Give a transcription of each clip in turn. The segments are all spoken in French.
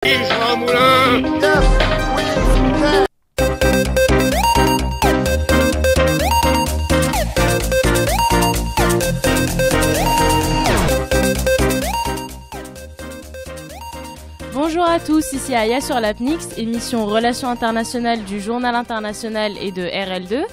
Jean Moulin. Bonjour à tous, ici Aya sur l'APNIX, émission Relations internationales du Journal international et de RL2.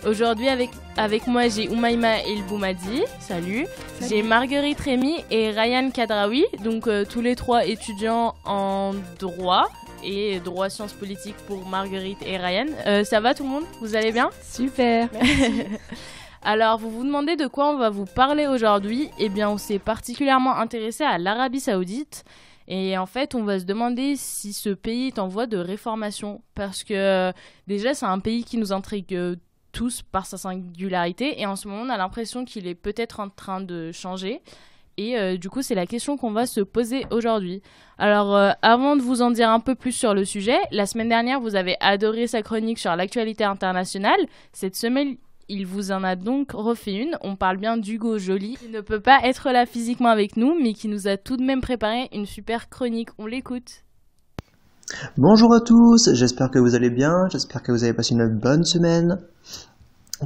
Aujourd'hui avec moi j'ai Oumaima El Boumadi, salut. J'ai Marguerite Rémy et Ryan Kadraoui, donc tous les trois étudiants en droit et droit sciences politiques pour Marguerite et Ryan. Ça va tout le monde? Vous allez bien? Super. Alors, vous vous demandez de quoi on va vous parler aujourd'hui? Eh bien, on s'est particulièrement intéressé à l'Arabie Saoudite. Et en fait, on va se demander si ce pays est en voie de réformation. Parce que déjà, c'est un pays qui nous intrigue tous par sa singularité. Et en ce moment, on a l'impression qu'il est peut-être en train de changer. Et du coup, c'est la question qu'on va se poser aujourd'hui. Alors, avant de vous en dire un peu plus sur le sujet, la semaine dernière, vous avez adoré sa chronique sur l'actualité internationale. Cette semaine, il vous en a donc refait une. On parle bien d'Hugo Joly, qui ne peut pas être là physiquement avec nous, mais qui nous a tout de même préparé une super chronique. On l'écoute. Bonjour à tous, j'espère que vous allez bien, j'espère que vous avez passé une bonne semaine.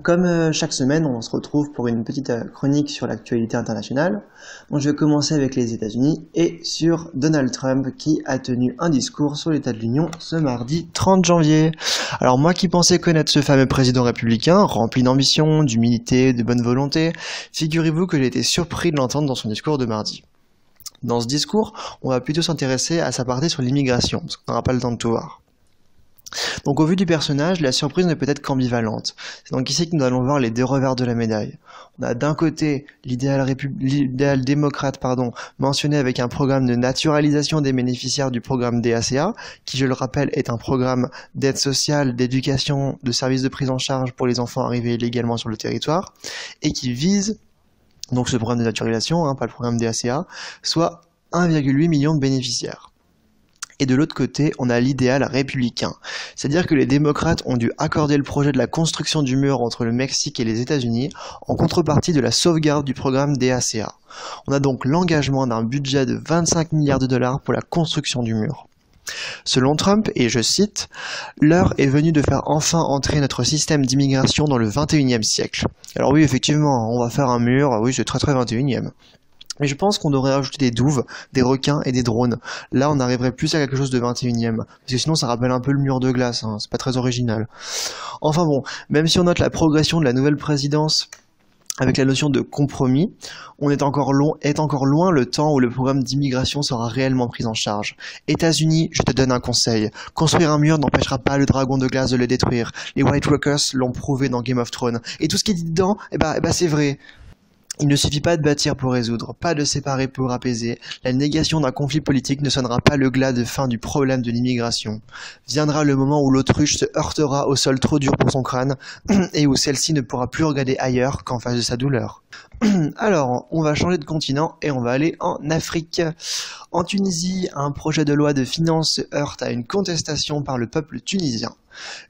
Comme chaque semaine, on se retrouve pour une petite chronique sur l'actualité internationale. Donc, je vais commencer avec les États-Unis et sur Donald Trump qui a tenu un discours sur l'état de l'Union ce mardi 30 janvier. Alors moi qui pensais connaître ce fameux président républicain, rempli d'ambition, d'humilité, de bonne volonté, figurez-vous que j'ai été surpris de l'entendre dans son discours de mardi. Dans ce discours, on va plutôt s'intéresser à sa partie sur l'immigration, parce qu'on n'aura pas le temps de tout voir. Donc au vu du personnage, la surprise ne peut être qu'ambivalente. C'est donc ici que nous allons voir les deux revers de la médaille. On a d'un côté l'idéal démocrate mentionné avec un programme de naturalisation des bénéficiaires du programme DACA, qui je le rappelle est un programme d'aide sociale, d'éducation, de services de prise en charge pour les enfants arrivés illégalement sur le territoire, et qui vise, donc ce programme de naturalisation, pas le programme DACA, soit 1,8 million de bénéficiaires. Et de l'autre côté, on a l'idéal républicain. C'est-à-dire que les démocrates ont dû accorder le projet de la construction du mur entre le Mexique et les États-Unis en contrepartie de la sauvegarde du programme DACA. On a donc l'engagement d'un budget de 25 milliards de dollars pour la construction du mur. Selon Trump, et je cite, « L'heure est venue de faire enfin entrer notre système d'immigration dans le 21e siècle. » Alors oui, effectivement, on va faire un mur, oui, c'est très 21e. Mais je pense qu'on devrait rajouter des douves, des requins et des drones. Là, on arriverait plus à quelque chose de 21e. Parce que sinon, ça rappelle un peu le mur de glace, c'est pas très original. Enfin bon, même si on note la progression de la nouvelle présidence avec la notion de compromis, on est encore loin le temps où le programme d'immigration sera réellement pris en charge. États-Unis, je te donne un conseil. Construire un mur n'empêchera pas le dragon de glace de le détruire. Les White Walkers l'ont prouvé dans Game of Thrones. Et tout ce qui est dit dedans, c'est vrai. Il ne suffit pas de bâtir pour résoudre, pas de séparer pour apaiser. La négation d'un conflit politique ne sonnera pas le glas de fin du problème de l'immigration. Viendra le moment où l'autruche se heurtera au sol trop dur pour son crâne et où celle-ci ne pourra plus regarder ailleurs qu'en face de sa douleur. Alors, on va changer de continent et on va aller en Afrique. En Tunisie, un projet de loi de finances se heurte à une contestation par le peuple tunisien.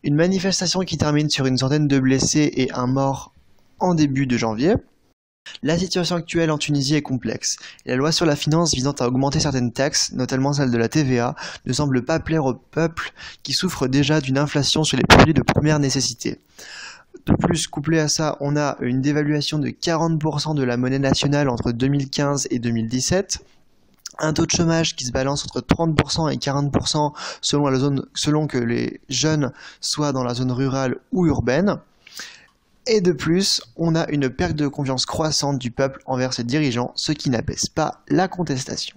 Une manifestation qui termine sur une centaine de blessés et un mort en début de janvier. La situation actuelle en Tunisie est complexe. La loi sur la finance visant à augmenter certaines taxes, notamment celle de la TVA, ne semble pas plaire au peuple qui souffre déjà d'une inflation sur les produits de première nécessité. De plus, couplé à ça, on a une dévaluation de 40% de la monnaie nationale entre 2015 et 2017, un taux de chômage qui se balance entre 30% et 40% selon que les jeunes soient dans la zone rurale ou urbaine. Et de plus, on a une perte de confiance croissante du peuple envers ses dirigeants, ce qui n'apaise pas la contestation.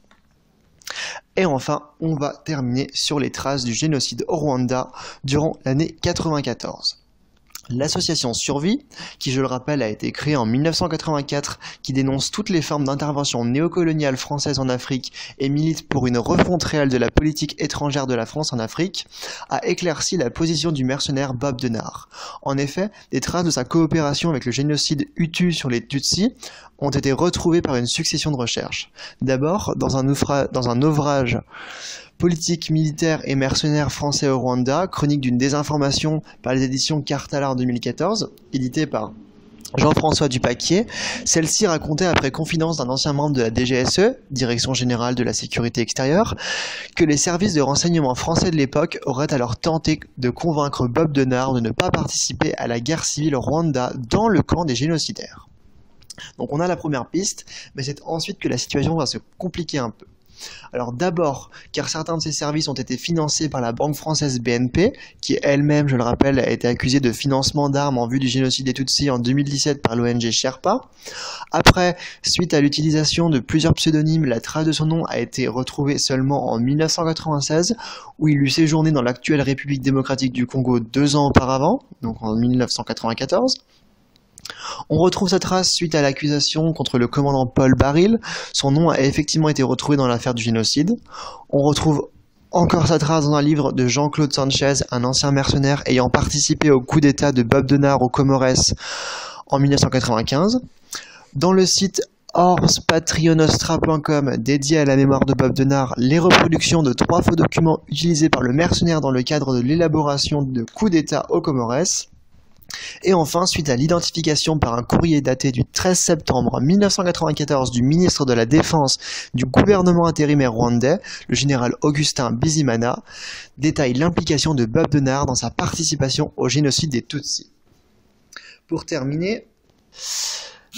Et enfin, on va terminer sur les traces du génocide au Rwanda durant l'année 1994. L'association Survie, qui je le rappelle a été créée en 1984, qui dénonce toutes les formes d'intervention néocoloniale française en Afrique et milite pour une refonte réelle de la politique étrangère de la France en Afrique, a éclairci la position du mercenaire Bob Denard. En effet, des traces de sa coopération avec le génocide Hutu sur les Tutsis ont été retrouvées par une succession de recherches. D'abord, dans un ouvrage politique, militaire et mercenaire français au Rwanda, chronique d'une désinformation par les éditions Cartala en 2014, édité par Jean-François Dupaquier. Celle-ci racontait après confidence d'un ancien membre de la DGSE, Direction Générale de la Sécurité Extérieure, que les services de renseignement français de l'époque auraient alors tenté de convaincre Bob Denard de ne pas participer à la guerre civile au Rwanda dans le camp des génocidaires. Donc on a la première piste, mais c'est ensuite que la situation va se compliquer un peu. Alors d'abord, car certains de ces services ont été financés par la banque française BNP, qui elle-même, je le rappelle, a été accusée de financement d'armes en vue du génocide des Tutsis en 2017 par l'ONG Sherpa. Après, suite à l'utilisation de plusieurs pseudonymes, la trace de son nom a été retrouvée seulement en 1996, où il eut séjourné dans l'actuelle République démocratique du Congo 2 ans auparavant, donc en 1994. On retrouve sa trace suite à l'accusation contre le commandant Paul Baril. Son nom a effectivement été retrouvé dans l'affaire du génocide. On retrouve encore sa trace dans un livre de Jean-Claude Sanchez, un ancien mercenaire ayant participé au coup d'état de Bob Denard aux Comores en 1995. Dans le site orspatrionostra.com dédié à la mémoire de Bob Denard, les reproductions de 3 faux documents utilisés par le mercenaire dans le cadre de l'élaboration de coups d'état aux Comores. Et enfin, suite à l'identification par un courrier daté du 13 septembre 1994 du ministre de la Défense du gouvernement intérimaire rwandais, le général Augustin Bizimana, détaille l'implication de Bob Denard dans sa participation au génocide des Tutsis. Pour terminer,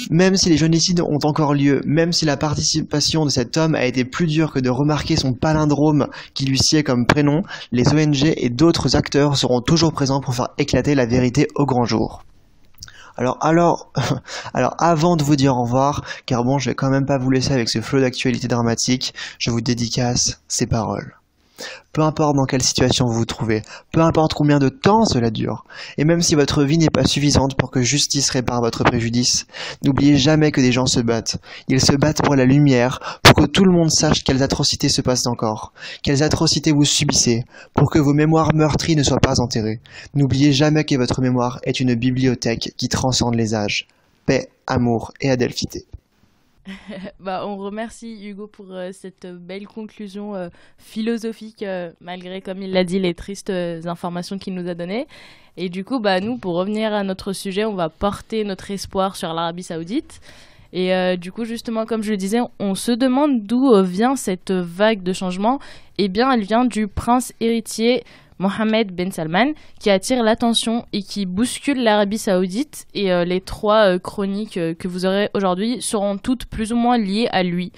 même si les génocides ont encore lieu, même si la participation de cet homme a été plus dure que de remarquer son palindrome qui lui sied comme prénom, les ONG et d'autres acteurs seront toujours présents pour faire éclater la vérité au grand jour. Alors avant de vous dire au revoir, car bon, je vais quand même pas vous laisser avec ce flot d'actualité dramatique, je vous dédicace ces paroles. Peu importe dans quelle situation vous vous trouvez, peu importe combien de temps cela dure, et même si votre vie n'est pas suffisante pour que justice répare votre préjudice, n'oubliez jamais que des gens se battent. Ils se battent pour la lumière, pour que tout le monde sache quelles atrocités se passent encore, quelles atrocités vous subissez, pour que vos mémoires meurtries ne soient pas enterrées. N'oubliez jamais que votre mémoire est une bibliothèque qui transcende les âges. Paix, amour et adelphité. On remercie Hugo pour cette belle conclusion philosophique, malgré, comme il l'a dit, les tristes informations qu'il nous a données. Et du coup, nous, pour revenir à notre sujet, on va porter notre espoir sur l'Arabie Saoudite. Et du coup, justement, comme je le disais, on se demande d'où vient cette vague de changement. Eh bien, elle vient du prince héritier Mohammed Ben Salman, qui attire l'attention et qui bouscule l'Arabie Saoudite. Et les 3 chroniques que vous aurez aujourd'hui seront toutes plus ou moins liées à lui.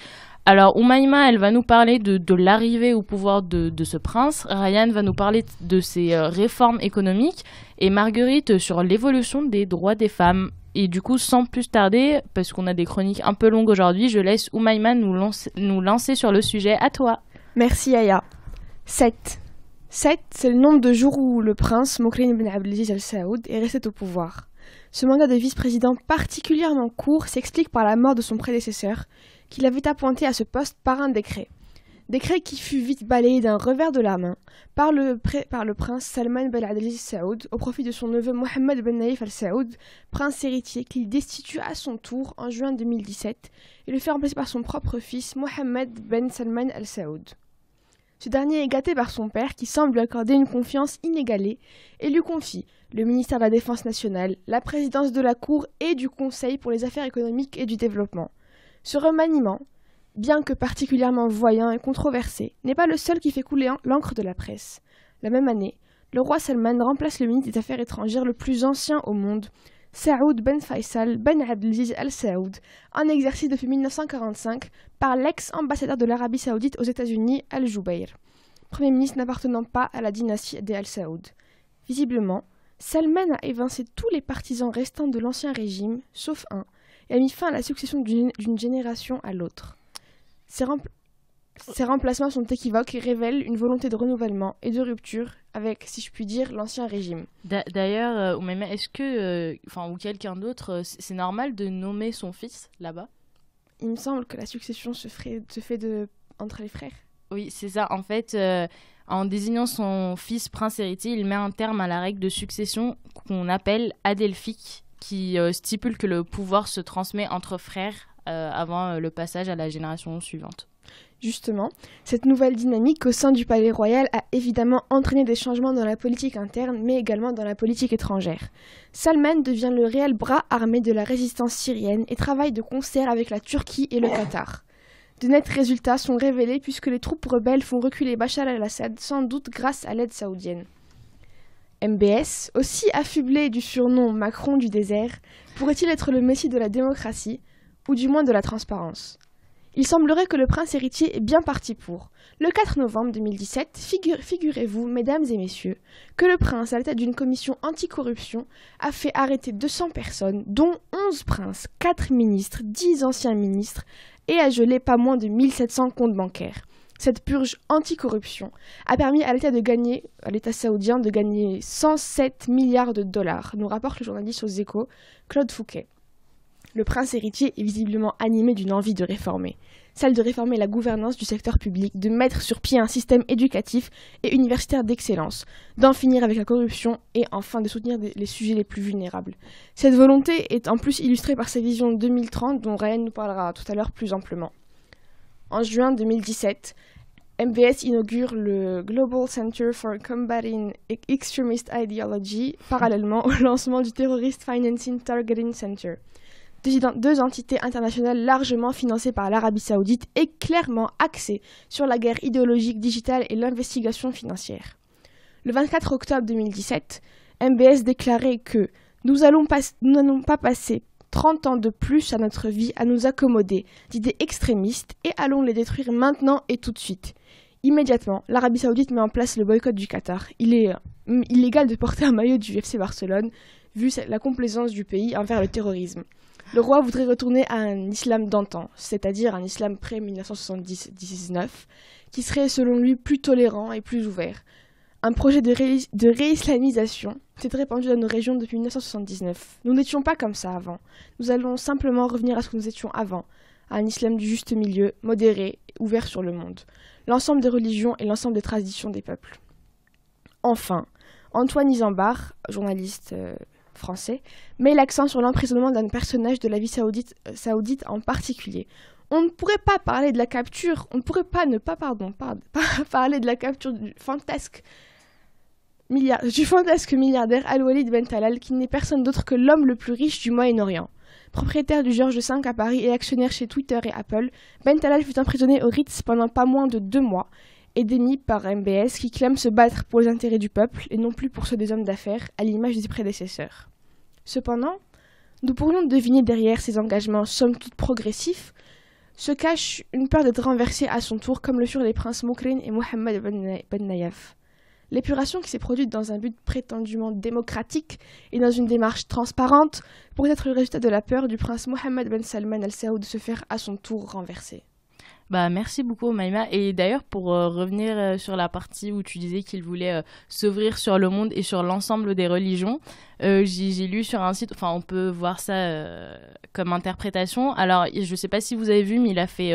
Alors, Oumaima, elle va nous parler de l'arrivée au pouvoir de ce prince. Ryan va nous parler de ses réformes économiques. Et Marguerite sur l'évolution des droits des femmes. Et du coup, sans plus tarder, parce qu'on a des chroniques un peu longues aujourd'hui, je laisse Oumaima nous lancer sur le sujet. À toi. Merci, Aya. 7, c'est le nombre de jours où le prince Moukren Ben Abdelaziz Al Saoud est resté au pouvoir. Ce mandat de vice-président particulièrement court s'explique par la mort de son prédécesseur, qui l'avait appointé à ce poste par un décret. Décret qui fut vite balayé d'un revers de la main par le prince Salman Ben Abdelaziz Saoud au profit de son neveu Mohammed Ben Naïf Al Saoud, prince héritier qu'il destitue à son tour en juin 2017 et le fait remplacer par son propre fils Mohammed Ben Salman Al Saoud. Ce dernier est gâté par son père qui semble lui accorder une confiance inégalée et lui confie le ministère de la Défense nationale, la présidence de la Cour et du Conseil pour les affaires économiques et du développement. Ce remaniement, bien que particulièrement voyant et controversé, n'est pas le seul qui fait couler l'encre de la presse. La même année, le roi Salman remplace le ministre des Affaires étrangères le plus ancien au monde, Saoud Ben Faisal Ben Abdelaziz Al Saoud, en exercice depuis 1945 par l'ex-ambassadeur de l'Arabie Saoudite aux États-Unis Al Jubayr, premier ministre n'appartenant pas à la dynastie des Al Saoud. Visiblement, Salman a évincé tous les partisans restants de l'ancien régime, sauf un, et a mis fin à la succession d'une génération à l'autre. Ces remplacements sont équivoques et révèlent une volonté de renouvellement et de rupture avec, si je puis dire, l'ancien régime. D'ailleurs, Oumaima, est-ce que, ou quelqu'un d'autre, c'est normal de nommer son fils là-bas ? Il me semble que la succession se fait entre les frères. Oui, c'est ça. En fait, en désignant son fils prince héritier, il met un terme à la règle de succession qu'on appelle adelphique, qui stipule que le pouvoir se transmet entre frères avant le passage à la génération suivante. Justement, cette nouvelle dynamique au sein du palais royal a évidemment entraîné des changements dans la politique interne, mais également dans la politique étrangère. Salman devient le réel bras armé de la résistance syrienne et travaille de concert avec la Turquie et le Qatar. De nets résultats sont révélés puisque les troupes rebelles font reculer Bachar al-Assad, sans doute grâce à l'aide saoudienne. MBS, aussi affublé du surnom Macron du désert, pourrait-il être le messie de la démocratie, ou du moins de la transparence ? Il semblerait que le prince héritier est bien parti pour. Le 4 novembre 2017, figurez-vous, mesdames et messieurs, que le prince, à la tête d'une commission anticorruption, a fait arrêter 200 personnes, dont 11 princes, 4 ministres, 10 anciens ministres, et a gelé pas moins de 1700 comptes bancaires. Cette purge anticorruption a permis à l'État saoudien de gagner 107 milliards de dollars, nous rapporte le journaliste aux Échos, Claude Fouquet. Le prince héritier est visiblement animé d'une envie de réformer, celle de réformer la gouvernance du secteur public, de mettre sur pied un système éducatif et universitaire d'excellence, d'en finir avec la corruption et enfin de soutenir les sujets les plus vulnérables. Cette volonté est en plus illustrée par sa vision 2030 dont Ryan nous parlera tout à l'heure plus amplement. En juin 2017, MBS inaugure le Global Center for Combating Extremist Ideology, parallèlement au lancement du Terrorist Financing Targeting Center. Deux entités internationales largement financées par l'Arabie Saoudite et clairement axées sur la guerre idéologique digitale et l'investigation financière. Le 24 octobre 2017, MBS déclarait que nous n'allons pas passer 30 ans de plus à notre vie à nous accommoder d'idées extrémistes et allons les détruire maintenant et tout de suite. Immédiatement, l'Arabie Saoudite met en place le boycott du Qatar. Il est illégal de porter un maillot du FC Barcelone, vu la complaisance du pays envers le terrorisme. Le roi voudrait retourner à un islam d'antan, c'est-à-dire un islam pré-1979, qui serait selon lui plus tolérant et plus ouvert. Un projet de réislamisation s'est répandu dans nos régions depuis 1979. Nous n'étions pas comme ça avant. Nous allons simplement revenir à ce que nous étions avant, à un islam du juste milieu, modéré, ouvert sur le monde, l'ensemble des religions et l'ensemble des traditions des peuples. Enfin, Antoine Isambard, journaliste français, met l'accent sur l'emprisonnement d'un personnage de la vie saoudite en particulier. On ne pourrait pas parler de la capture, parler de la capture du fantasque milliardaire Al-Walid Ben Talal, qui n'est personne d'autre que l'homme le plus riche du Moyen-Orient. Propriétaire du George V à Paris et actionnaire chez Twitter et Apple, Ben Talal fut emprisonné au Ritz pendant pas moins de 2 mois et démis par MBS qui clame se battre pour les intérêts du peuple et non plus pour ceux des hommes d'affaires, à l'image de ses prédécesseurs. Cependant, nous pourrions deviner derrière ces engagements somme toute progressifs se cache une peur d'être renversé à son tour comme le furent les princes Moukrin et Mohammed Ben Nayef. L'épuration qui s'est produite dans un but prétendument démocratique et dans une démarche transparente pourrait être le résultat de la peur du prince Mohammed Ben Salman Al Saoud de se faire à son tour renverser. Merci beaucoup Maïma. Et d'ailleurs pour revenir sur la partie où tu disais qu'il voulait s'ouvrir sur le monde et sur l'ensemble des religions, j'ai lu sur un site, on peut voir ça comme interprétation. Alors je ne sais pas si vous avez vu, mais il a fait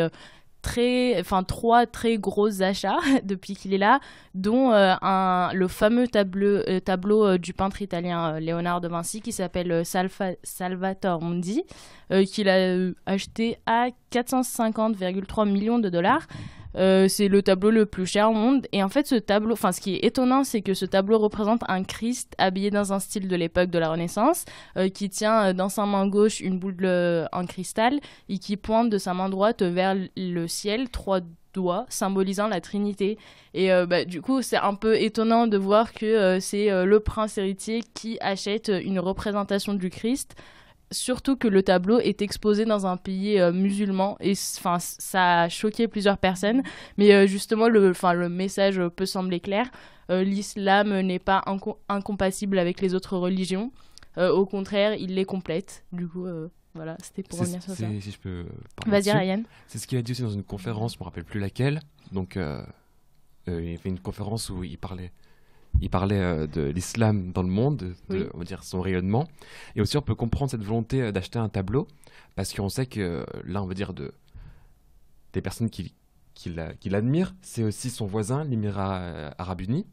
3 très gros achats depuis qu'il est là, dont le fameux tableau du peintre italien Léonard de Vinci qui s'appelle Salvator Mundi, qu'il a acheté à 450,3 millions de dollars. C'est le tableau le plus cher au monde. Et en fait, ce tableau, ce qui est étonnant, c'est que ce tableau représente un Christ habillé dans un style de l'époque de la Renaissance, qui tient dans sa main gauche une boule en cristal et qui pointe de sa main droite vers le ciel 3 doigts symbolisant la Trinité. Et du coup, c'est un peu étonnant de voir que c'est le prince héritier qui achète une représentation du Christ. Surtout que le tableau est exposé dans un pays musulman et ça a choqué plusieurs personnes, mais justement le message peut sembler clair. L'islam n'est pas incompatible avec les autres religions, au contraire il les complète. Du coup voilà, c'était pour revenir sur ça. Si je peux parler Vas-y Ryan. C'est ce qu'il a dit aussi dans une conférence, je ne me rappelle plus laquelle, donc il a fait une conférence où il parlait de l'islam dans le monde, on va dire son rayonnement. Et aussi, on peut comprendre cette volonté d'acheter un tableau, parce qu'on sait que là, on va dire des personnes qui l'admirent, c'est aussi son voisin, l'Émirat arabe uni,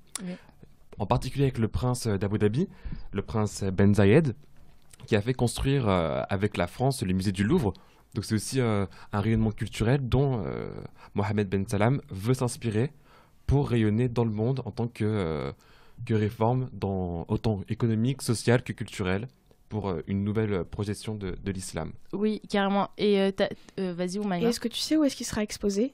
en particulier avec le prince d'Abu Dhabi, le prince Ben Zayed, qui a fait construire avec la France le musée du Louvre Donc c'est aussi un rayonnement culturel dont Mohammed Ben Salam veut s'inspirer pour rayonner dans le monde en tant que réforme autant économique, sociale que culturelle, pour une nouvelle projection de l'islam. Oui, carrément. Et vas-y, Et Oumaima. est-ce que tu sais où est-ce qu'il sera exposé?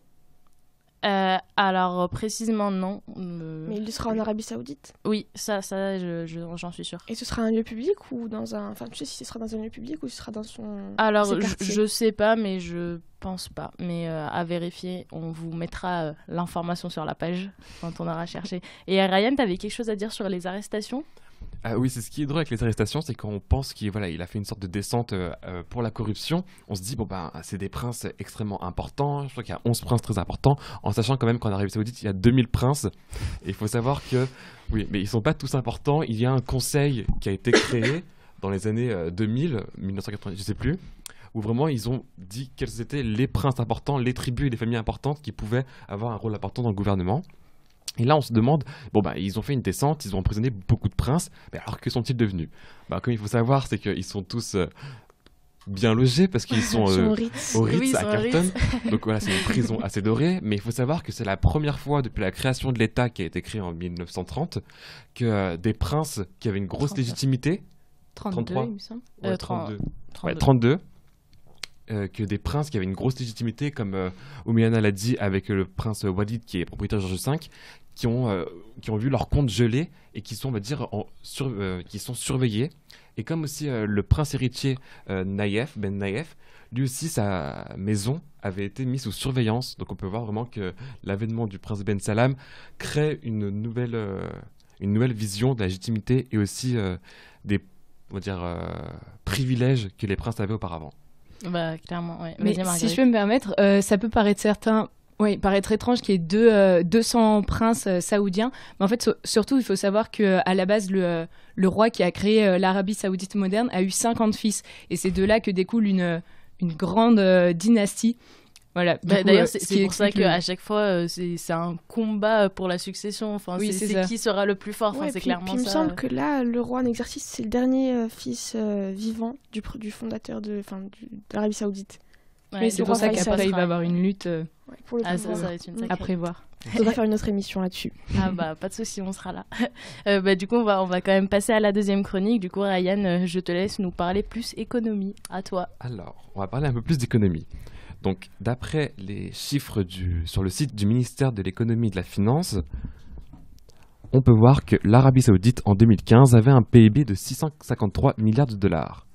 Alors, précisément, non. Mais il sera en Arabie Saoudite. Oui, ça j'en suis sûre. Et ce sera un lieu public ou dans un... Enfin, tu sais si ce sera dans un lieu public ou ce sera dans son... Alors, ses quartiers. je sais pas, mais je pense pas. Mais à vérifier, on vous mettra l'information sur la page quand on aura cherché. Et Ryan, t'avais quelque chose à dire sur les arrestations? Oui, c'est ce qui est drôle avec les arrestations, c'est quand on pense qu'il il a fait une sorte de descente pour la corruption, on se dit, c'est des princes extrêmement importants, je crois qu'il y a 11 princes très importants, en sachant quand même qu'en Arabie Saoudite, il y a 2000 princes, et il faut savoir que, oui, mais ils sont pas tous importants, il y a un conseil qui a été créé dans les années 2000, 1990, je sais plus, où vraiment ils ont dit quels étaient les princes importants, les tribus et les familles importantes qui pouvaient avoir un rôle important dans le gouvernement. Et là, on se demande, ils ont fait une descente, ils ont emprisonné beaucoup de princes, mais alors que sont-ils devenus? Comme il faut savoir, c'est qu'ils sont tous bien logés parce qu'ils sont Son Ritz. au Ritz Oui, ils à sont au Carlton. Ritz. Donc voilà, c'est une prison assez dorée, mais il faut savoir que c'est la première fois depuis la création de l'État qui a été créé en 1930 que des princes qui avaient une grosse 39. légitimité, 32, 33. il me semble. Ouais, 32. 32. Ouais, 32. Que des princes qui avaient une grosse légitimité, comme Oumiana l'a dit avec le prince Walid qui est propriétaire de George V, qui ont vu leur compte gelé et qui sont, on va dire, qui sont surveillés. Et comme aussi le prince héritier Naïef, Ben Naïef, lui aussi, sa maison avait été mise sous surveillance. Donc on peut voir vraiment que l'avènement du prince Ben Salam crée une nouvelle vision de la légitimité et aussi des, on va dire, privilèges que les princes avaient auparavant. Clairement, ouais. Mais Vas-y, si Marguerite. je peux me permettre, ça peut paraître paraître étrange qu'il y ait 200 princes saoudiens. Mais en fait, surtout, il faut savoir qu'à la base, le roi qui a créé l'Arabie saoudite moderne a eu 50 fils. Et c'est de là que découle une grande dynastie. Voilà. Du coup, D'ailleurs, ce c'est qui pour ça explique qu'à chaque fois, c'est un combat pour la succession. Enfin, Oui, c'est ça. qui sera le plus fort. Enfin, Ouais, c'est puis clairement il me ça. semble que là, le roi en exercice, c'est le dernier fils vivant du fondateur de l'Arabie Saoudite. Ouais, Oui, c'est le pour ça roi Faisal qu'après, il sera- va y avoir une lutte Ouais, pour le Ah, ça pouvoir. va être une Mm. sacrée- à prévoir. On devrait faire une autre émission là-dessus. Pas de souci, on sera là. Du coup, on va quand même passer à la deuxième chronique. Du coup, Ryan, je te laisse nous parler plus économie. À toi. Alors, on va parler un peu plus d'économie. Donc, d'après les chiffres sur le site du ministère de l'économie et de la finance, on peut voir que l'Arabie Saoudite, en 2015, avait un PIB de 653 milliards de dollars.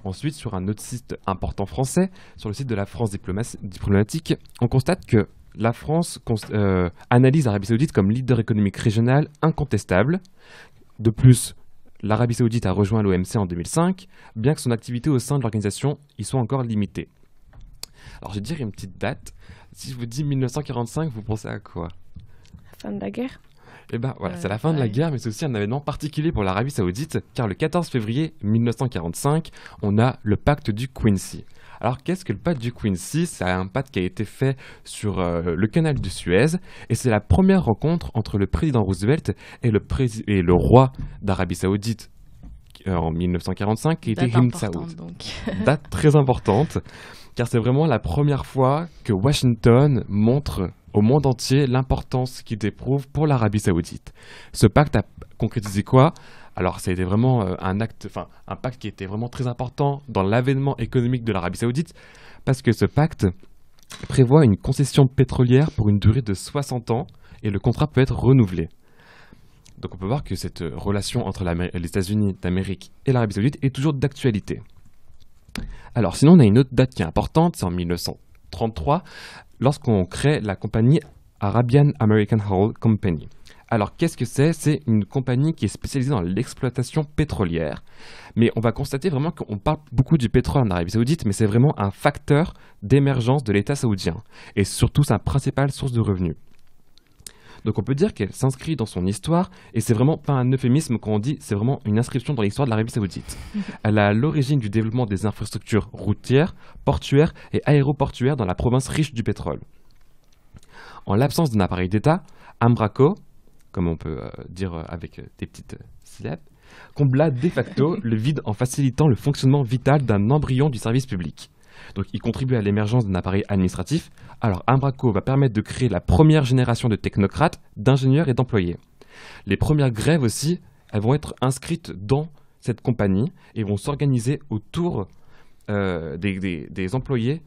Ensuite, sur un autre site important français, sur le site de la France diplomatique, on constate que la France analyse l'Arabie Saoudite comme leader économique régional incontestable. De plus, l'Arabie Saoudite a rejoint l'OMC en 2005, bien que son activité au sein de l'organisation y soit encore limitée. Alors, je vais dire une petite date. Si je vous dis 1945, vous pensez à quoi? La fin de la guerre. Eh ben voilà, c'est la fin de la ouais. guerre, mais c'est aussi un événement particulier pour l'Arabie Saoudite, car le 14 février 1945, on a le pacte du Quincy. Alors qu'est-ce que le pacte du Quincy? C'est un pacte qui a été fait sur le canal de Suez, et c'est la première rencontre entre le président Roosevelt et le roi d'Arabie Saoudite en 1945, qui était Date Ibn importante, Saoud. donc. Date très importante, car c'est vraiment la première fois que Washington montre au monde entier l'importance qu'il éprouve pour l'Arabie Saoudite. Ce pacte a concrétisé quoi? Alors, ça a été vraiment un pacte qui était vraiment très important dans l'avènement économique de l'Arabie Saoudite, parce que ce pacte prévoit une concession pétrolière pour une durée de 60 ans, et le contrat peut être renouvelé. Donc on peut voir que cette relation entre les États-Unis d'Amérique et l'Arabie Saoudite est toujours d'actualité. Alors sinon, on a une autre date qui est importante, c'est en 1933, lorsqu'on crée la compagnie Arabian American Oil Company. Alors qu'est-ce que c'est? C'est une compagnie qui est spécialisée dans l'exploitation pétrolière, mais on va constater vraiment qu'on parle beaucoup du pétrole en Arabie Saoudite, mais c'est vraiment un facteur d'émergence de l'État saoudien, et surtout sa principale source de revenus. Donc on peut dire qu'elle s'inscrit dans son histoire, et c'est vraiment pas un euphémisme quand on dit, c'est vraiment une inscription dans l'histoire de l'Arabie Saoudite. Elle est à l'origine du développement des infrastructures routières, portuaires et aéroportuaires dans la province riche du pétrole. En l'absence d'un appareil d'État, Ambraco, comme on peut dire avec des petites syllabes, combla de facto le vide en facilitant le fonctionnement vital d'un embryon du service public. Donc il contribue à l'émergence d'un appareil administratif. Alors Embraco va permettre de créer la première génération de technocrates, d'ingénieurs et d'employés. Les premières grèves aussi, elles vont être inscrites dans cette compagnie et vont s'organiser autour des employés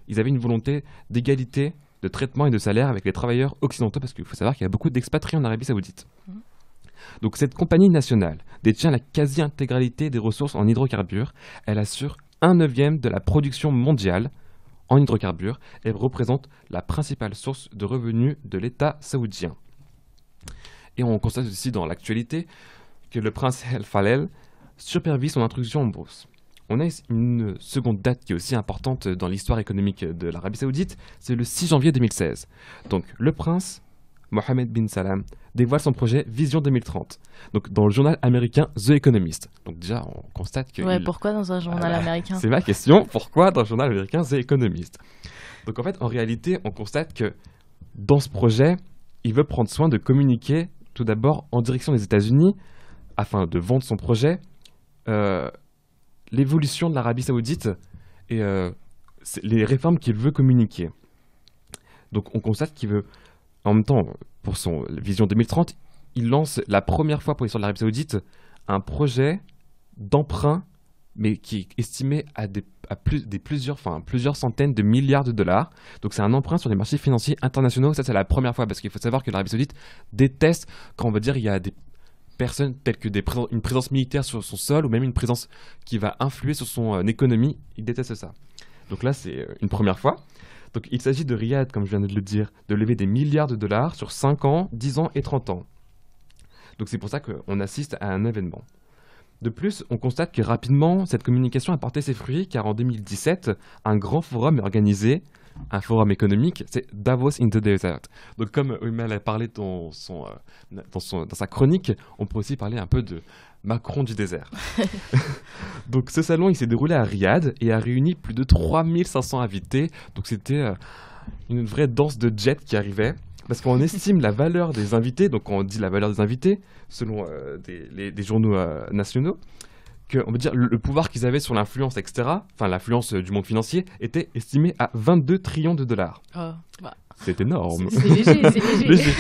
ils avaient une volonté d'égalité de traitement et de salaire avec les travailleurs occidentaux parce qu'il faut savoir qu'il y a beaucoup d'expatriés en Arabie Saoudite. Donc cette compagnie nationale détient la quasi-intégralité des ressources en hydrocarbures. Elle assure 1/9 de la production mondiale en hydrocarbures et représente la principale source de revenus de l'État saoudien. Et on constate aussi dans l'actualité que le prince El Falel supervise son introduction en bourse. On a une seconde date qui est aussi importante dans l'histoire économique de l'Arabie Saoudite, c'est le 6 janvier 2016. Donc le prince Mohammed bin Salman dévoile son projet Vision 2030, donc dans le journal américain The Economist. Donc déjà, on constate que... Ouais, pourquoi dans un journal américain ? C'est ma question, pourquoi dans le journal américain The Economist ? Donc en fait, en réalité, on constate que dans ce projet, il veut prendre soin de communiquer tout d'abord en direction des États-Unis afin de vendre son projet, l'évolution de l'Arabie Saoudite et les réformes qu'il veut communiquer. Donc on constate qu'il veut, en même temps, pour son Vision 2030, il lance la première fois pour l'histoire de l'Arabie Saoudite un projet d'emprunt, mais qui est estimé à plusieurs centaines de milliards de dollars. Donc c'est un emprunt sur les marchés financiers internationaux. Ça, c'est la première fois, parce qu'il faut savoir que l'Arabie Saoudite déteste quand on va dire il y a des personnes telles que une présence militaire sur son sol ou même une présence qui va influer sur son économie. Il déteste ça. Donc là, c'est une première fois. Donc il s'agit de Riyad, comme je viens de le dire, de lever des milliards de dollars sur 5 ans, 10 ans et 30 ans. Donc c'est pour ça qu'on assiste à un événement. De plus, on constate que rapidement, cette communication a porté ses fruits, car en 2017, un grand forum est organisé, un forum économique, c'est Davos in the Desert. Donc comme Oumel a parlé dans sa chronique, on peut aussi parler un peu de Macron du désert. Donc ce salon, il s'est déroulé à Riyad et a réuni plus de 3500 invités. Donc c'était une vraie danse de jet qui arrivait. Parce qu'on estime la valeur des invités, donc on dit la valeur des invités, selon des journaux nationaux, qu'on veut dire le pouvoir qu'ils avaient sur l'influence, etc., enfin l'influence du monde financier, était estimé à 22 trillions de dollars. C'est énorme. C'est léger, léger.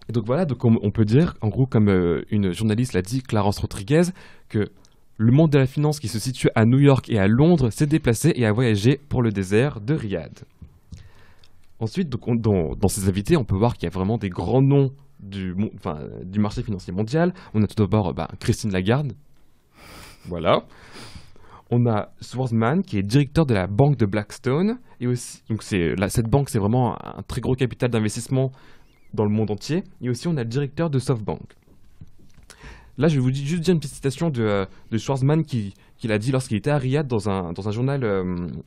Et donc voilà, donc on peut dire, en gros, comme une journaliste l'a dit, Clarence Rodriguez, que le monde de la finance qui se situe à New York et à Londres s'est déplacé et a voyagé pour le désert de Riyad. Ensuite, donc, dans ces invités, on peut voir qu'il y a vraiment des grands noms du marché financier mondial. On a tout d'abord Christine Lagarde. Voilà. On a Schwarzman, qui est directeur de la banque de Blackstone. Et aussi, donc cette banque, c'est vraiment un très gros capital d'investissement dans le monde entier. Et aussi, on a le directeur de SoftBank. Là, je vais vous juste dire une petite citation de Schwarzman qu'il a dit lorsqu'il était à Riyad dans un journal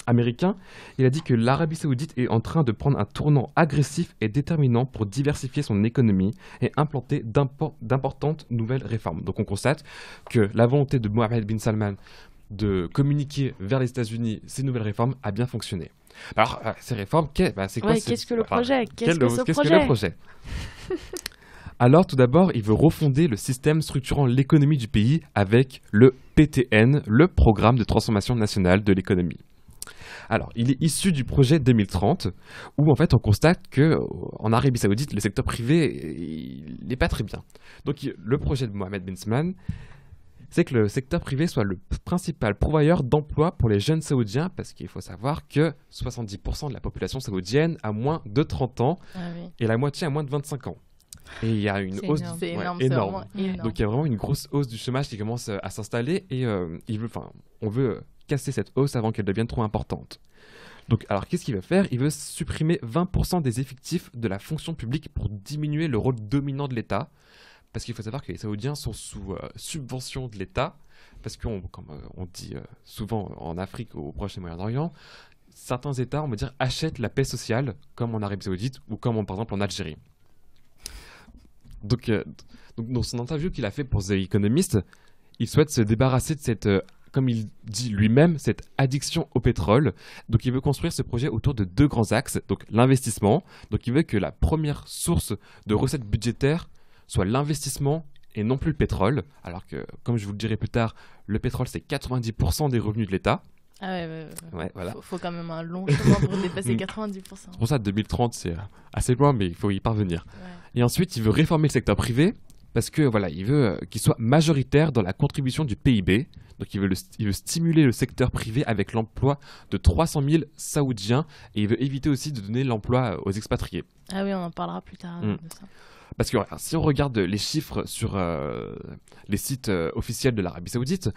américain. Il a dit que l'Arabie Saoudite est en train de prendre un tournant agressif et déterminant pour diversifier son économie et implanter d'importantes nouvelles réformes. Donc on constate que la volonté de Mohammed bin Salman de communiquer vers les États-Unis ces nouvelles réformes a bien fonctionné. Alors, ces réformes, c'est quoi qu'est-ce que le projet ? Qu'est-ce que le projet ? Alors, tout d'abord, il veut refonder le système structurant l'économie du pays avec le PTN, le Programme de transformation nationale de l'économie. Alors, il est issu du projet 2030, où en fait on constate qu'en Arabie Saoudite, le secteur privé, il n'est pas très bien. Donc, le projet de Mohammed bin Salman, c'est que le secteur privé soit le principal pourvoyeur d'emplois pour les jeunes saoudiens, parce qu'il faut savoir que 70% de la population saoudienne a moins de 30 ans, et la moitié a moins de 25 ans. Et il y a une hausse énorme. Donc il y a vraiment une grosse hausse du chômage qui commence à s'installer et on veut casser cette hausse avant qu'elle devienne trop importante. Donc alors qu'est-ce qu'il veut faire ? Il veut supprimer 20% des effectifs de la fonction publique pour diminuer le rôle dominant de l'État. Parce qu'il faut savoir que les Saoudiens sont sous subvention de l'État. Parce comme on dit souvent en Afrique ou au Proche et Moyen-Orient, certains États, on va dire, achètent la paix sociale, comme en Arabie Saoudite ou comme par exemple en Algérie. Donc, dans son interview qu'il a fait pour The Economist, il souhaite se débarrasser de cette, comme il dit lui-même, cette addiction au pétrole. Donc il veut construire ce projet autour de 2 grands axes. Donc l'investissement, donc il veut que la première source de recettes budgétaires soit l'investissement et non plus le pétrole. Alors que, comme je vous le dirai plus tard, le pétrole c'est 90% des revenus de l'État. Ah ouais. Ouais, voilà. Faut quand même un long chemin pour dépasser 90%. C'est pour ça 2030 c'est assez loin, mais il faut y parvenir. Ouais. Et ensuite, il veut réformer le secteur privé parce que voilà, il veut qu'il soit majoritaire dans la contribution du PIB. Donc il veut stimuler le secteur privé avec l'emploi de 300 000 Saoudiens et il veut éviter aussi de donner l'emploi aux expatriés. Ah oui, on en parlera plus tard de ça. Parce que si on regarde les chiffres sur les sites officiels de l'Arabie Saoudite,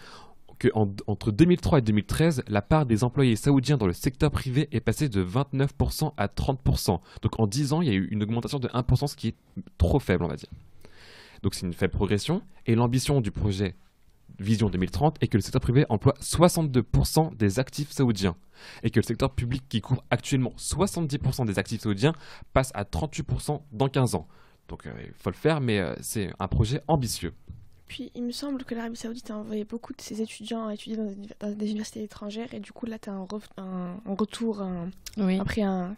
entre 2003 et 2013, la part des employés saoudiens dans le secteur privé est passée de 29% à 30%. Donc en 10 ans, il y a eu une augmentation de 1%, ce qui est trop faible, on va dire. Donc c'est une faible progression. Et l'ambition du projet Vision 2030 est que le secteur privé emploie 62% des actifs saoudiens. Et que le secteur public, qui couvre actuellement 70% des actifs saoudiens, passe à 38% dans 15 ans. Donc il faut le faire, mais c'est un projet ambitieux. Puis il me semble que l'Arabie Saoudite a envoyé beaucoup de ses étudiants à étudier dans des universités étrangères et du coup là tu as un retour Oui. après un...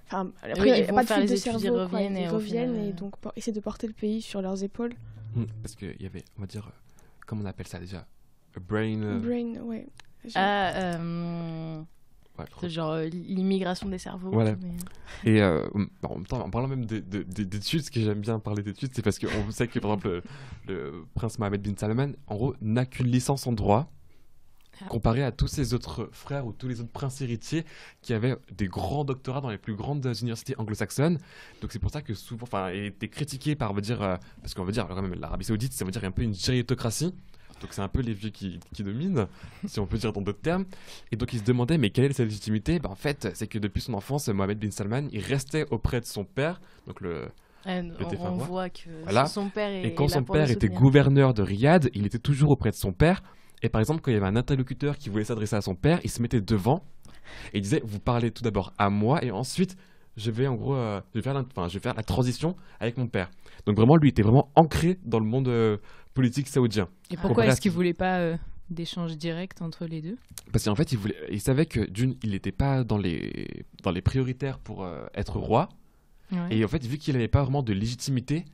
Enfin, après, Oui, il y ils a vont pas de faire fuite les de études, cerveau, ils reviennent et au reviennent final, et donc essayer de porter le pays sur leurs épaules. Parce qu'il y avait, on va dire, comment on appelle ça déjà, a brain... Brain, ouais. Ouais, C'est genre l'immigration des cerveaux. Voilà. Mais... Et en même temps, en parlant même d'études, ce que j'aime bien parler d'études, c'est parce qu'on sait que, par exemple, le prince Mohammed bin Salman, en gros, n'a qu'une licence en droit, comparé à tous ses autres frères ou tous les autres princes héritiers qui avaient des grands doctorats dans les plus grandes universités anglo-saxonnes. Donc c'est pour ça que souvent, il était critiqué par, on va dire, parce qu'on va dire, quand même, l'Arabie Saoudite, ça veut dire un peu une géritocratie. Donc c'est un peu les vieux qui dominent, si on peut dire dans d'autres termes. Et donc il se demandait, mais quelle est sa légitimité ? En fait, c'est que depuis son enfance, Mohammed bin Salman, il restait auprès de son père, donc le défunt on roi. voit que Voilà. son père est Et quand là son pour le père était soutenir. gouverneur de Riyad, il était toujours auprès de son père. Et par exemple, quand il y avait un interlocuteur qui voulait s'adresser à son père, il se mettait devant et il disait, vous parlez tout d'abord à moi et ensuite je vais en gros je vais faire la transition avec mon père. Donc vraiment, lui était vraiment ancré dans le monde politique saoudien. Et pourquoi est-ce qu'il voulait pas d'échange direct entre les deux ? Parce qu'en fait, il savait que d'une, il n'était pas dans les prioritaires pour être roi. Ouais. Et en fait, vu qu'il n'avait pas vraiment de légitimité,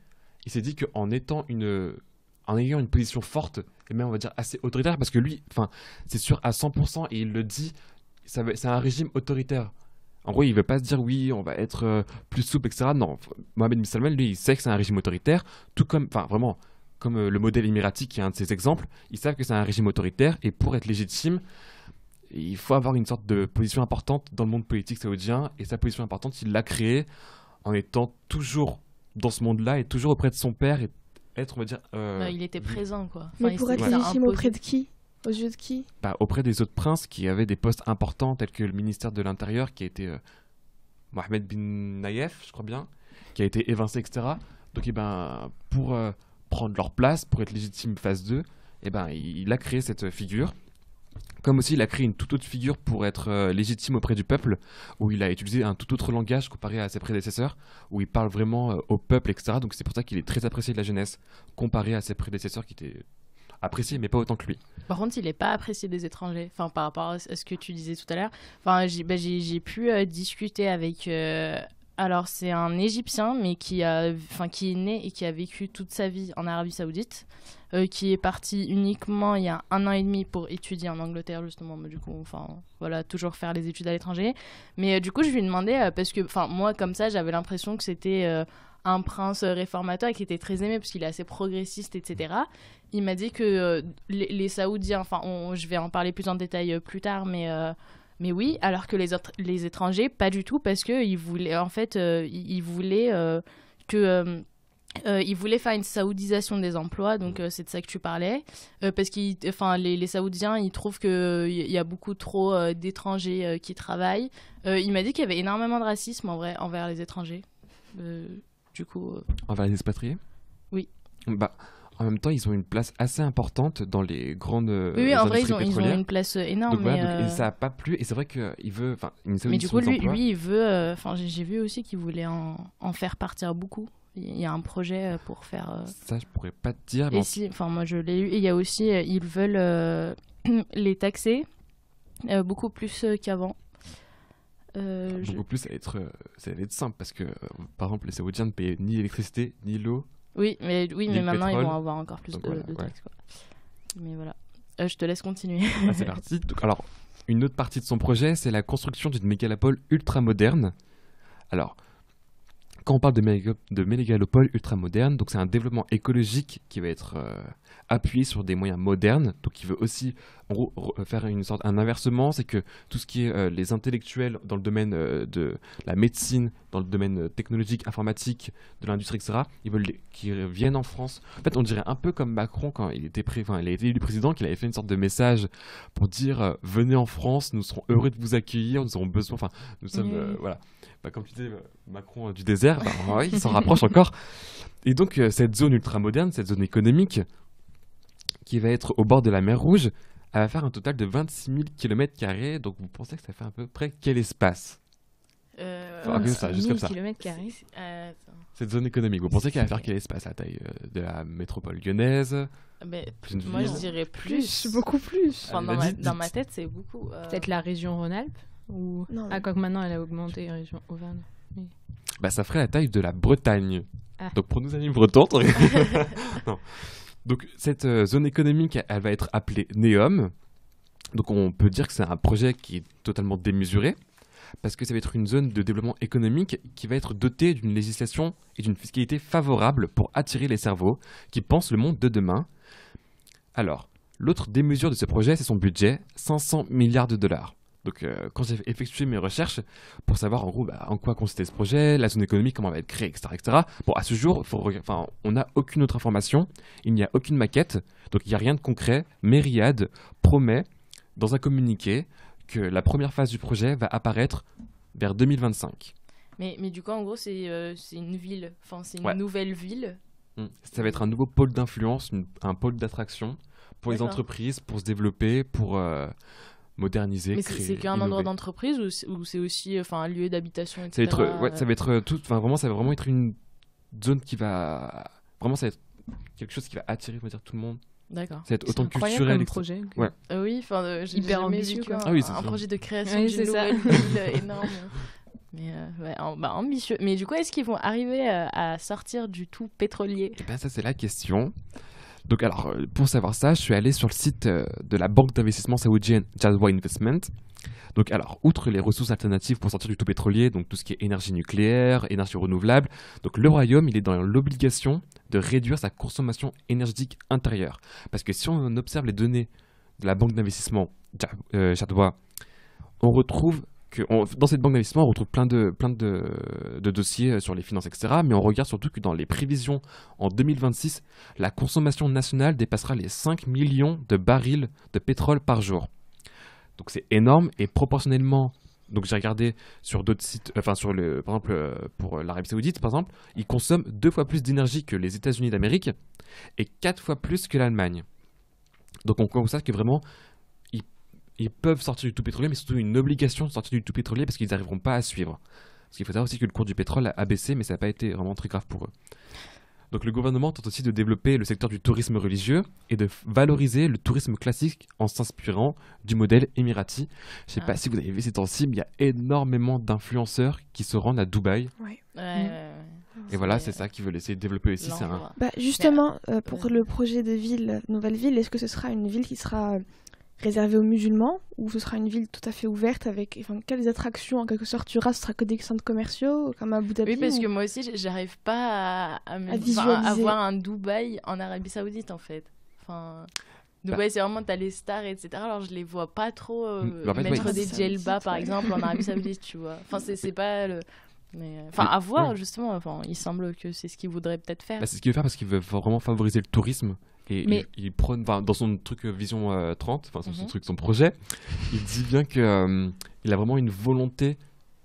il s'est dit qu'en ayant une position forte et même on va dire assez autoritaire, parce que lui, c'est sûr à 100% et il le dit, c'est un régime autoritaire. En gros, il veut pas se dire oui, on va être plus souple, etc. Non, Mohammed bin Salman, lui, il sait que c'est un régime autoritaire, tout comme, vraiment, comme le modèle émiratique qui est un de ses exemples. Ils savent que c'est un régime autoritaire et pour être légitime, il faut avoir une sorte de position importante dans le monde politique saoudien. Et sa position importante, il l'a créée en étant toujours dans ce monde-là et toujours auprès de son père et être, on va dire... il était présent, quoi. Mais pour être légitime auprès de qui ? Aux yeux de qui ? Auprès des autres princes qui avaient des postes importants tels que le ministère de l'Intérieur qui a été Mohammed bin Nayef, je crois bien, qui a été évincé, etc. Donc pour prendre leur place, pour être légitime phase 2, il a créé cette figure. Comme aussi il a créé une toute autre figure pour être légitime auprès du peuple, où il a utilisé un tout autre langage comparé à ses prédécesseurs, où il parle vraiment au peuple, etc. Donc c'est pour ça qu'il est très apprécié de la jeunesse, comparé à ses prédécesseurs qui étaient apprécié, mais pas autant que lui. Par contre, il n'est pas apprécié des étrangers. Par rapport à ce que tu disais tout à l'heure. J'ai pu discuter avec... alors, c'est un Égyptien, mais qui est né et qui a vécu toute sa vie en Arabie Saoudite, qui est parti uniquement il y a 1 an et demi pour étudier en Angleterre, justement. Mais du coup, toujours faire les études à l'étranger. Mais du coup, je lui ai demandé, parce que moi, comme ça, j'avais l'impression que c'était... un prince réformateur qui était très aimé parce qu'il est assez progressiste, etc. Il m'a dit que les Saoudiens, je vais en parler plus en détail plus tard, mais oui, alors que les étrangers, pas du tout, parce qu'ils voulaient, ils voulaient faire une saoudisation des emplois, donc c'est de ça que tu parlais, parce que les Saoudiens, ils trouvent qu'il y a beaucoup trop d'étrangers qui travaillent. Il m'a dit qu'il y avait énormément de racisme en vrai envers les étrangers. Du coup, envers les expatriés ? Oui. En même temps, ils ont une place assez importante dans les grandes oui, en vrai, industries ils ont pétrolières. une place énorme. Donc, et ça n'a pas plu. Et c'est vrai qu'il veut... Mais du coup, lui, il veut... j'ai vu aussi qu'il voulait en faire partir beaucoup. Il y a un projet pour faire... Ça, je pourrais pas te dire. Et moi, je l'ai eu. Et il y a aussi... ils veulent les taxer beaucoup plus qu'avant. Beaucoup plus, ça va être simple parce que, par exemple, les Saoudiens ne payaient ni l'électricité, ni l'eau. Oui, mais maintenant, pétrole. ils vont avoir encore plus de taxes. Quoi. Mais voilà. Je te laisse continuer. C'est parti. Donc, alors, une autre partie de son projet, c'est la construction d'une mégalopole ultra moderne. Alors, quand on parle de mégalopole ultra moderne, donc c'est un développement écologique qui va être appuyé sur des moyens modernes. Donc il veut aussi en gros, faire un inversement, c'est que tout ce qui est les intellectuels dans le domaine de la médecine, dans le domaine technologique, informatique, de l'industrie, etc., ils veulent qu'ils viennent en France. En fait, on dirait un peu comme Macron quand il a été élu président, qu'il avait fait une sorte de message pour dire venez en France, nous serons heureux de vous accueillir, nous aurons besoin, enfin, nous sommes, voilà. Comme tu disais, Macron du désert, oui, il s'en rapproche encore. Et donc, cette zone ultramoderne, cette zone économique, qui va être au bord de la mer Rouge, elle va faire un total de 26 000 km². Donc, vous pensez que ça fait à peu près quel espace juste comme ça. Cette zone économique, vous pensez qu'elle va faire quel espace à la taille de la métropole lyonnaise? Moi, je dirais plus. Beaucoup plus. Enfin, dans ma tête, c'est beaucoup. Peut-être la région Rhône-Alpes ou... quoique maintenant, elle a augmenté, région Auvergne. Oui. Ça ferait la taille de la Bretagne. Ah. Donc, pour nos amis bretons... non. Donc, cette zone économique, elle va être appelée NEOM. Donc, on peut dire que c'est un projet qui est totalement démesuré, parce que ça va être une zone de développement économique qui va être dotée d'une législation et d'une fiscalité favorable pour attirer les cerveaux qui pensent le monde de demain. Alors, l'autre démesure de ce projet, c'est son budget, 500 milliards de dollars. Donc, quand j'ai effectué mes recherches pour savoir en gros en quoi consistait ce projet, la zone économique, comment elle va être créée, etc., etc. Bon, à ce jour, on n'a aucune autre information, il n'y a aucune maquette, donc il n'y a rien de concret, mais Riyad promet dans un communiqué que la première phase du projet va apparaître vers 2025. Mais du coup, en gros, c'est une ville, c'est une nouvelle ville. Ça va être un nouveau pôle d'influence, un pôle d'attraction pour les entreprises, pour se développer, pour moderniser, mais créer. C'est qu'un endroit d'entreprise ou c'est aussi un lieu d'habitation, etc. Ça va être tout. Vraiment, ça va vraiment être une zone qui va vraiment, ça va être quelque chose qui va attirer, on va dire, tout le monde. D'accord. Ça va être autant culturel. Comme projet. Ouais. Oui, j'ai hyper jamais ambitieux. vu un projet de création d'une nouvelle ville énorme. Mais ambitieux. Mais du coup, est-ce qu'ils vont arriver à sortir du tout pétrolier? Ça, c'est la question. Donc, alors, pour savoir ça, je suis allé sur le site de la banque d'investissement saoudienne Jadwa Investment. Donc, alors, outre les ressources alternatives pour sortir du tout pétrolier, donc tout ce qui est énergie nucléaire, énergie renouvelable, donc le royaume, il est dans l'obligation de réduire sa consommation énergétique intérieure. Parce que si on observe les données de la banque d'investissement Jadwa, on retrouve dans cette banque d'investissement, on retrouve plein de dossiers sur les finances, etc. Mais on regarde surtout que dans les prévisions en 2026, la consommation nationale dépassera les 5 millions de barils de pétrole par jour. Donc c'est énorme et proportionnellement. Donc j'ai regardé sur d'autres sites, par exemple pour l'Arabie Saoudite, par exemple, ils consomment 2 fois plus d'énergie que les États-Unis d'Amérique et 4 fois plus que l'Allemagne. Donc on constate que vraiment ils peuvent sortir du tout pétrolier, mais surtout une obligation de sortir du tout pétrolier parce qu'ils n'arriveront pas à suivre. Parce qu'il faut savoir aussi que le cours du pétrole a baissé, mais ça n'a pas été vraiment très grave pour eux. Donc le gouvernement tente aussi de développer le secteur du tourisme religieux et de valoriser le tourisme classique en s'inspirant du modèle émirati. Je ne sais pas si vous avez vu ces temps-ci, mais il y a énormément d'influenceurs qui se rendent à Dubaï. Ouais. Et voilà, c'est ça qu'ils veulent essayer de développer aussi. Justement, pour le projet de ville, nouvelle ville, est-ce que ce sera une ville qui sera réservée aux musulmans ou ce sera une ville tout à fait ouverte avec quelles attractions en quelque sorte tu auras? Ce sera que des centres commerciaux comme à Abu Dhabi? Oui, parce que moi aussi j'arrive pas à voir un Dubaï en Arabie Saoudite en fait. Dubaï, c'est vraiment t'as les stars, etc. Alors je les vois pas trop mettre des djellabas par exemple en Arabie Saoudite, tu vois. C'est pas le... Mais à voir justement. Il semble que c'est ce qu'ils voudraient peut-être faire. C'est ce qu'il veut faire parce qu'il veut vraiment favoriser le tourisme. Et il prône, dans son truc Vision 30, son projet, il dit bien qu'il a vraiment une volonté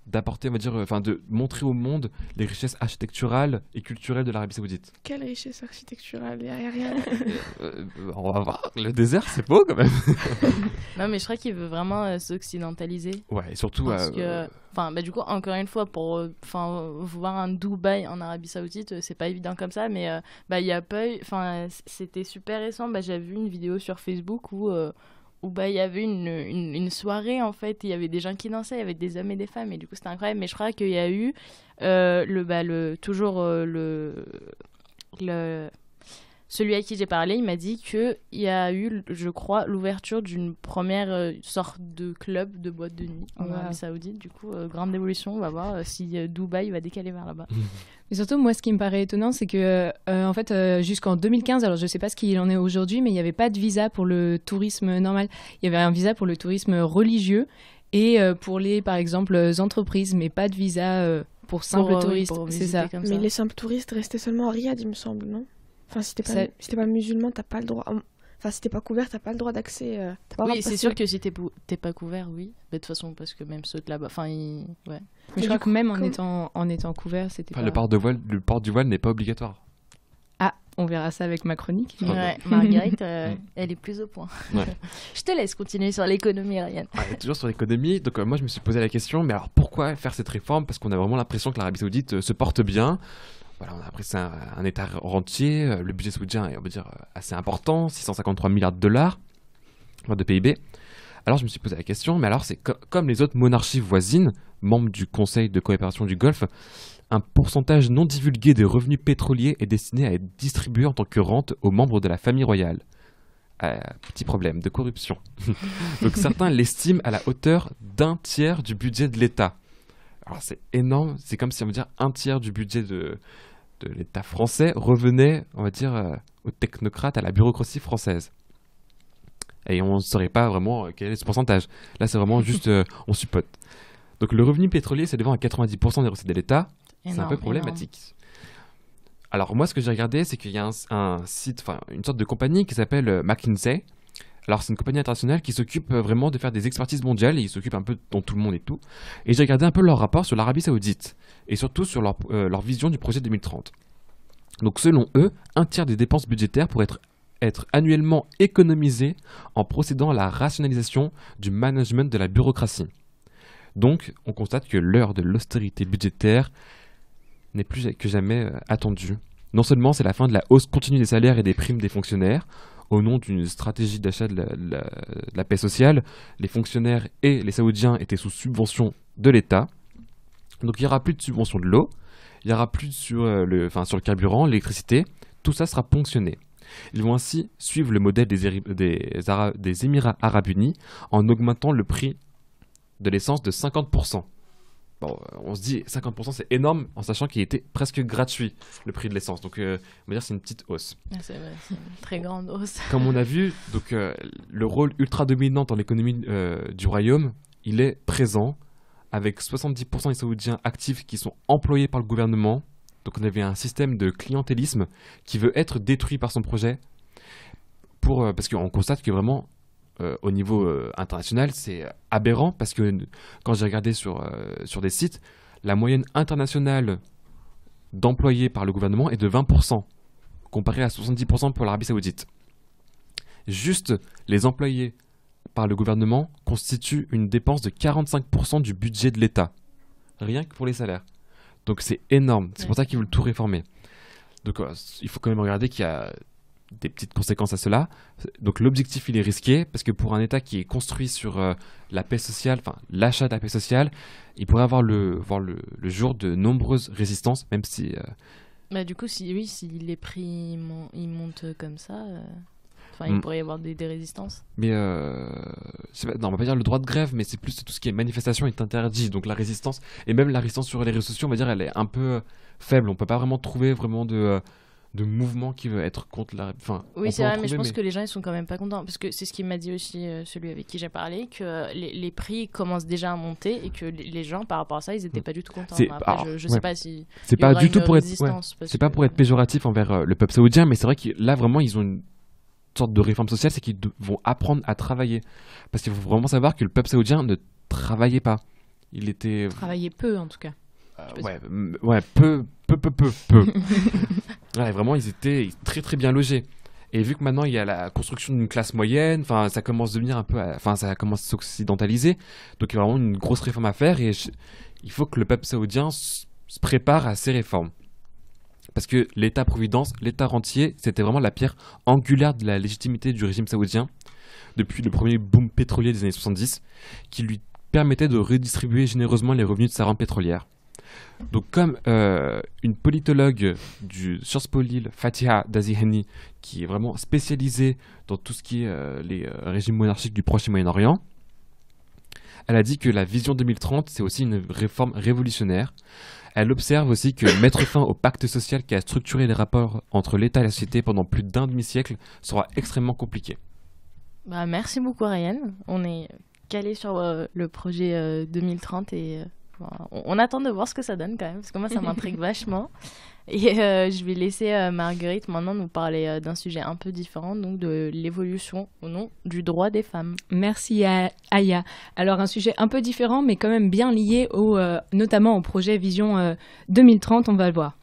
d'apporter, on va dire, de montrer au monde les richesses architecturales et culturelles de l'Arabie Saoudite. Quelle richesse architecturale? Il n'y a rien. On va voir. Le désert, c'est beau quand même. Non, mais je crois qu'il veut vraiment s'occidentaliser. Ouais, et surtout... Parce que, du coup, encore une fois, pour voir un Dubaï en Arabie Saoudite, c'est pas évident comme ça, mais il y a pas eu... c'était super récent. J'avais vu une vidéo sur Facebook où il y avait une soirée, en fait, il y avait des gens qui dansaient, il y avait des hommes et des femmes, et du coup, c'était incroyable. Mais je crois qu'il y a eu celui à qui j'ai parlé, il m'a dit qu'il y a eu, je crois, l'ouverture d'une première sorte de club de boîte de nuit en Arabie Saoudite. Du coup, grande évolution, on va voir si Dubaï va décaler vers là-bas. Mais surtout, moi, ce qui me paraît étonnant, c'est que, en fait, jusqu'en 2015, alors je ne sais pas ce qu'il en est aujourd'hui, mais il n'y avait pas de visa pour le tourisme normal. Il y avait un visa pour le tourisme religieux et pour les, par exemple, entreprises, mais pas de visa pour simples touristes. C'est ça. Mais les simples touristes restaient seulement à Riyad, il me semble, non? Enfin, si t'es pas musulman, t'as pas le droit. Enfin, si t'es pas couvert, t'as pas le droit d'accès. Oui, c'est sûr que si t'es pas couvert, oui. Mais de toute façon, parce que même ceux de là-bas, enfin, ouais. Mais je crois que même en étant couvert, c'était pas... Le port du voile n'est pas obligatoire. Ah, on verra ça avec ma chronique. Ouais, Marguerite, elle est plus au point. Ouais. Je te laisse continuer sur l'économie, Ryan. Toujours sur l'économie. Donc moi, je me suis posé la question, mais alors pourquoi faire cette réforme? Parce qu'on a vraiment l'impression que l'Arabie Saoudite se porte bien. Voilà, on a appris c'est un État rentier. Le budget saoudien est, on va dire, assez important, 653 milliards de dollars de PIB. Alors je me suis posé la question, mais alors c'est comme les autres monarchies voisines, membres du Conseil de coopération du Golfe, un pourcentage non divulgué des revenus pétroliers est destiné à être distribué en tant que rente aux membres de la famille royale. Petit problème de corruption. Donc certains l'estiment à la hauteur d'un tiers du budget de l'État. Alors c'est énorme, c'est comme si on veut dire un tiers du budget de l'État français revenait, on va dire, aux technocrates, à la bureaucratie française. Et on ne saurait pas vraiment quel est ce pourcentage. Là c'est vraiment juste, on suppote. Donc le revenu pétrolier s'élevant à 90% des recettes de l'État, c'est un peu problématique. Énorme. Alors moi ce que j'ai regardé, c'est qu'il y a un site, enfin une sorte de compagnie qui s'appelle McKinsey. Alors c'est une compagnie internationale qui s'occupe vraiment de faire des expertises mondiales et ils s'occupent un peu dans tout le monde et tout. Et j'ai regardé un peu leur rapport sur l'Arabie Saoudite et surtout sur leur vision du projet 2030. Donc selon eux, un tiers des dépenses budgétaires pourraient être annuellement économisées en procédant à la rationalisation du management de la bureaucratie. Donc on constate que l'heure de l'austérité budgétaire n'est plus que jamais attendue. Non seulement c'est la fin de la hausse continue des salaires et des primes des fonctionnaires, au nom d'une stratégie d'achat de la paix sociale, les fonctionnaires et les Saoudiens étaient sous subvention de l'État. Donc il n'y aura plus de subvention de l'eau, il n'y aura plus sur le carburant, l'électricité, tout ça sera ponctionné. Ils vont ainsi suivre le modèle des Émirats Arabes Unis en augmentant le prix de l'essence de 50%. Bon, on se dit 50% c'est énorme en sachant qu'il était presque gratuit le prix de l'essence. Donc on va dire c'est une petite hausse. C'est vrai, c'est une très grande hausse. Comme on a vu, donc, le rôle ultra dominant dans l'économie du royaume, il est présent avec 70% des Saoudiens actifs qui sont employés par le gouvernement. Donc on avait un système de clientélisme qui veut être détruit par son projet parce qu'on constate que vraiment au niveau international, c'est aberrant parce que quand j'ai regardé sur des sites, la moyenne internationale d'employés par le gouvernement est de 20%, comparé à 70% pour l'Arabie Saoudite. Juste les employés par le gouvernement constituent une dépense de 45% du budget de l'État, rien que pour les salaires. Donc c'est énorme, c'est pour ça qu'ils veulent tout réformer. Donc il faut quand même regarder qu'il y a des petites conséquences à cela. Donc l'objectif il est risqué parce que pour un État qui est construit sur la paix sociale, enfin l'achat de la paix sociale, il pourrait voir le jour de nombreuses résistances, même si... du coup, si les prix ils montent comme ça, il pourrait y avoir des résistances. Mais on va pas dire le droit de grève, mais c'est plus tout ce qui est manifestation est interdit. Donc la résistance, et même la résistance sur les réseaux sociaux, on va dire elle est un peu faible. On peut pas vraiment trouver vraiment de mouvement qui veut être contre la... Oui, c'est vrai, mais je pense que les gens ils sont quand même pas contents parce que c'est ce qu'il m'a dit aussi celui avec qui j'ai parlé, que les prix commencent déjà à monter et que les gens par rapport à ça ils étaient pas du tout contents. Après, je sais pas si c'est pas du tout pour être c'est pas pour être péjoratif envers le peuple saoudien, mais c'est vrai que là vraiment ils ont une sorte de réforme sociale, c'est qu'ils vont apprendre à travailler parce qu'il faut vraiment savoir que le peuple saoudien ne travaillait pas. Il était travaillait peu en tout cas. Peu. Ouais, vraiment, ils étaient très très bien logés. Et vu que maintenant il y a la construction d'une classe moyenne, ça commence à devenir ça commence à s'occidentaliser. Donc il y a vraiment une grosse réforme à faire et il faut que le peuple saoudien se prépare à ces réformes. Parce que l'État-providence, l'État rentier, c'était vraiment la pierre angulaire de la légitimité du régime saoudien depuis le premier boom pétrolier des années 70, qui lui permettait de redistribuer généreusement les revenus de sa rente pétrolière. Donc comme une politologue du Sciences Po Lille, Fatiha Dazihani, qui est vraiment spécialisée dans tout ce qui est les régimes monarchiques du Proche et Moyen-Orient, elle a dit que la vision 2030, c'est aussi une réforme révolutionnaire. Elle observe aussi que mettre fin au pacte social qui a structuré les rapports entre l'État et la société pendant plus d'un demi-siècle sera extrêmement compliqué. Bah, merci beaucoup Ryan. On est calé sur le projet 2030 et on attend de voir ce que ça donne quand même, parce que moi ça m'intrigue vachement. Et je vais laisser Marguerite maintenant nous parler d'un sujet un peu différent, donc de l'évolution au nom du droit des femmes. Merci Aya. Alors un sujet un peu différent mais quand même bien lié notamment au projet Vision 2030, on va le voir.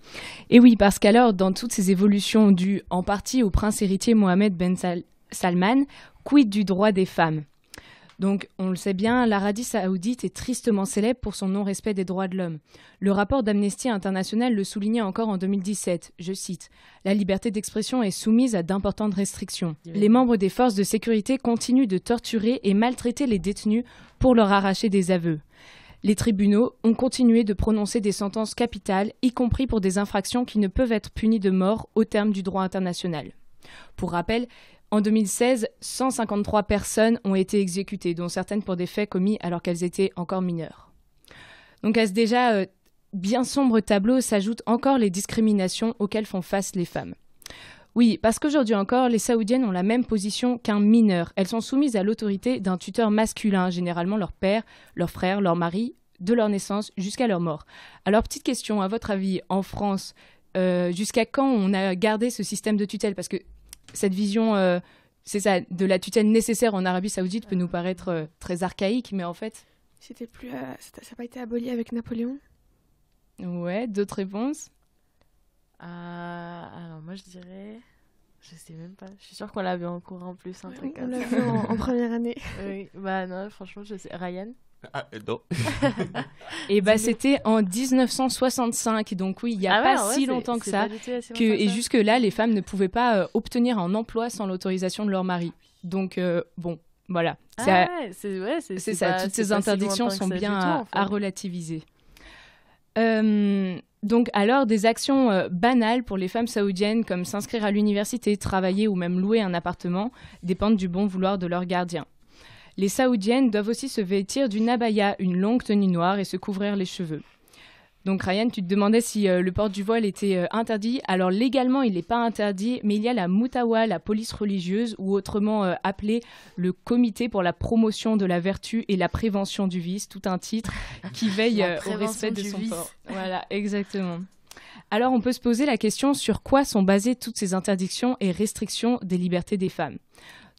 Et oui, parce qu'alors dans toutes ces évolutions dues en partie au prince héritier Mohamed Ben Salman, quid du droit des femmes ? Donc, on le sait bien, l'Arabie saoudite est tristement célèbre pour son non-respect des droits de l'homme. Le rapport d'Amnesty International le soulignait encore en 2017, je cite, « La liberté d'expression est soumise à d'importantes restrictions. Les membres des forces de sécurité continuent de torturer et maltraiter les détenus pour leur arracher des aveux. Les tribunaux ont continué de prononcer des sentences capitales, y compris pour des infractions qui ne peuvent être punies de mort au terme du droit international. » Pour rappel, en 2016, 153 personnes ont été exécutées, dont certaines pour des faits commis alors qu'elles étaient encore mineures. Donc à ce déjà bien sombre tableau s'ajoutent encore les discriminations auxquelles font face les femmes. Oui, parce qu'aujourd'hui encore, les Saoudiennes ont la même position qu'un mineur. Elles sont soumises à l'autorité d'un tuteur masculin, généralement leur père, leur frère, leur mari, de leur naissance jusqu'à leur mort. Alors petite question, à votre avis, en France, jusqu'à quand on a gardé ce système de tutelle ? Parce que cette vision c'est ça, de la tutelle nécessaire en Arabie Saoudite peut nous paraître très archaïque, mais en fait... Ça n'a pas été aboli avec Napoléon ? Ouais, d'autres réponses ? Alors moi je dirais... Je sais même pas. Je suis sûre qu'on l'a vu en cours en plus, un truc on comme l'a ça. vu en première année. Oui, bah non, franchement, je sais. Ryan ? Ah, non. Et bah c'était en 1965, donc oui, il n'y a pas si longtemps que ça. Et jusque-là, les femmes ne pouvaient pas obtenir un emploi sans l'autorisation de leur mari. Donc bon, voilà. C'est ça, toutes ces interdictions sont bien à relativiser. Donc alors, des actions banales pour les femmes saoudiennes, comme s'inscrire à l'université, travailler ou même louer un appartement, dépendent du bon vouloir de leur gardien. Les Saoudiennes doivent aussi se vêtir d'une abaya, une longue tenue noire, et se couvrir les cheveux. Donc Ryan, tu te demandais si le port du voile était interdit. Alors légalement, il n'est pas interdit, mais il y a la Moutawa, la police religieuse, ou autrement appelée le Comité pour la promotion de la vertu et la prévention du vice, tout un titre, qui veille au respect de son port. Voilà, exactement. Alors on peut se poser la question sur quoi sont basées toutes ces interdictions et restrictions des libertés des femmes.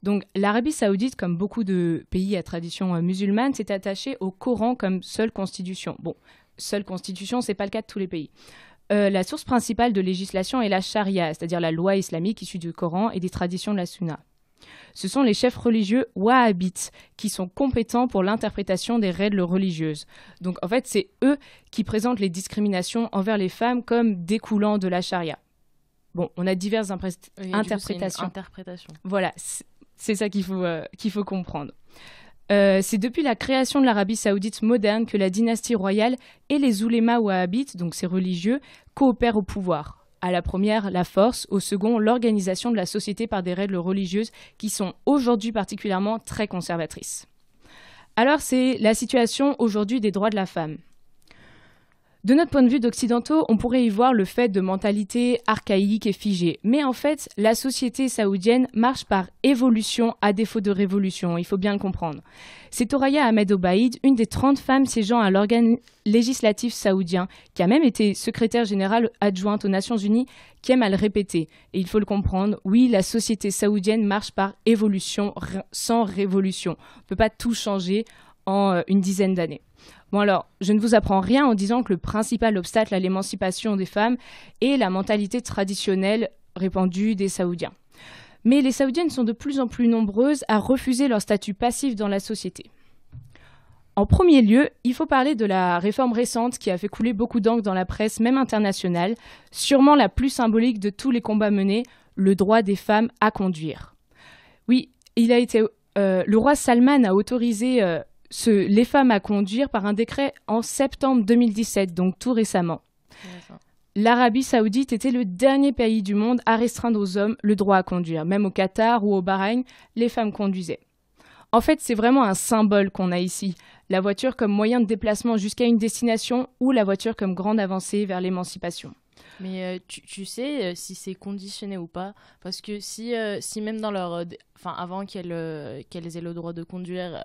Donc, l'Arabie saoudite, comme beaucoup de pays à tradition musulmane, s'est attachée au Coran comme seule constitution. Bon, seule constitution, ce n'est pas le cas de tous les pays. La source principale de législation est la charia, c'est-à-dire la loi islamique issue du Coran et des traditions de la sunna. Ce sont les chefs religieux wahhabites qui sont compétents pour l'interprétation des règles religieuses. Donc, en fait, c'est eux qui présentent les discriminations envers les femmes comme découlant de la charia. Bon, on a diverses interprétations. Voilà, c'est ça qu'il faut comprendre. C'est depuis la création de l'Arabie saoudite moderne que la dynastie royale et les oulémas wahhabites, donc ces religieux, coopèrent au pouvoir. À la première, la force, au second, l'organisation de la société par des règles religieuses qui sont aujourd'hui particulièrement très conservatrices. Alors, c'est la situation aujourd'hui des droits de la femme. De notre point de vue d'occidentaux, on pourrait y voir le fait de mentalité archaïque et figée. Mais en fait, la société saoudienne marche par évolution à défaut de révolution, il faut bien le comprendre. C'est Thoraya Ahmed Obaïd, une des 30 femmes siégeant à l'organe législatif saoudien, qui a même été secrétaire générale adjointe aux Nations Unies, qui aime à le répéter. Et il faut le comprendre, oui, la société saoudienne marche par évolution sans révolution. On ne peut pas tout changer en une dizaine d'années. Bon alors, je ne vous apprends rien en disant que le principal obstacle à l'émancipation des femmes est la mentalité traditionnelle répandue des Saoudiens. Mais les Saoudiennes sont de plus en plus nombreuses à refuser leur statut passif dans la société. En premier lieu, il faut parler de la réforme récente qui a fait couler beaucoup d'encre dans la presse, même internationale, sûrement la plus symbolique de tous les combats menés, le droit des femmes à conduire. Oui, le roi Salman a autorisé les femmes à conduire par un décret en septembre 2017, donc tout récemment. L'Arabie Saoudite était le dernier pays du monde à restreindre aux hommes le droit à conduire. Même au Qatar ou au Bahreïn, les femmes conduisaient. En fait, c'est vraiment un symbole qu'on a ici. La voiture comme moyen de déplacement jusqu'à une destination ou la voiture comme grande avancée vers l'émancipation. Mais tu sais si c'est conditionné ou pas, parce que si même dans leur... avant qu'elles aient le droit de conduire,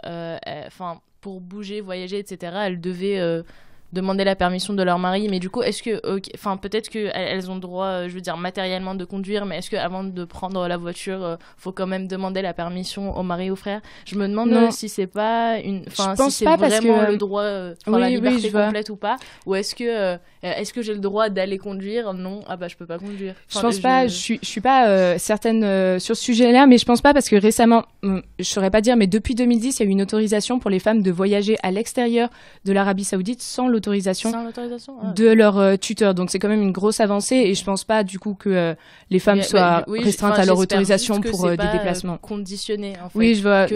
pour bouger, voyager, etc., elles devaient demander la permission de leur mari. Mais du coup, est-ce que... peut-être qu'elles ont le droit, je veux dire, matériellement de conduire, mais est-ce qu'avant de prendre la voiture, faut quand même demander la permission au mari ou au frère? Je me demande si c'est pas une... si c'est vraiment le droit, la liberté complète ou pas. Ou est-ce que j'ai le droit d'aller conduire? Non. Ah bah, je peux pas conduire. Je pense pas, je suis pas certaine sur ce sujet-là, mais je pense pas parce que récemment, je saurais pas dire, mais depuis 2010, il y a eu une autorisation pour les femmes de voyager à l'extérieur de l'Arabie Saoudite sans l'autorisation de leur tuteur. Donc c'est quand même une grosse avancée et je pense pas du coup que les femmes soient restreintes à leur autorisation pour des déplacements. Conditionné en fait. Oui, je vois.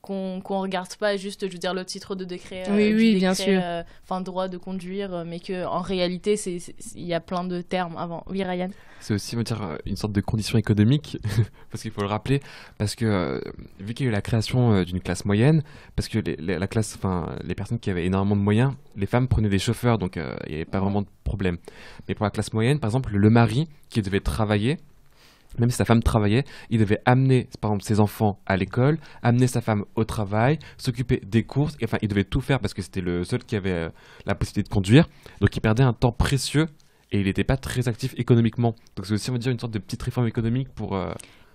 Qu'on regarde pas juste, je veux dire, le titre de décret, bien sûr. Droit de conduire, mais qu'en réalité, il y a plein de termes avant. Oui, Ryan? C'est aussi une sorte de condition économique, parce qu'il faut le rappeler, parce que vu qu'il y a eu la création d'une classe moyenne, parce que les personnes qui avaient énormément de moyens, les femmes prenaient des chauffeurs, donc il n'y avait pas vraiment de problème. Mais pour la classe moyenne, par exemple, le mari qui devait travailler, même si sa femme travaillait, il devait amener, par exemple, ses enfants à l'école, amener sa femme au travail, s'occuper des courses, et, il devait tout faire parce que c'était le seul qui avait la possibilité de conduire. Donc il perdait un temps précieux et il n'était pas très actif économiquement. Donc c'est aussi, on va dire, une sorte de petite réforme économique pour...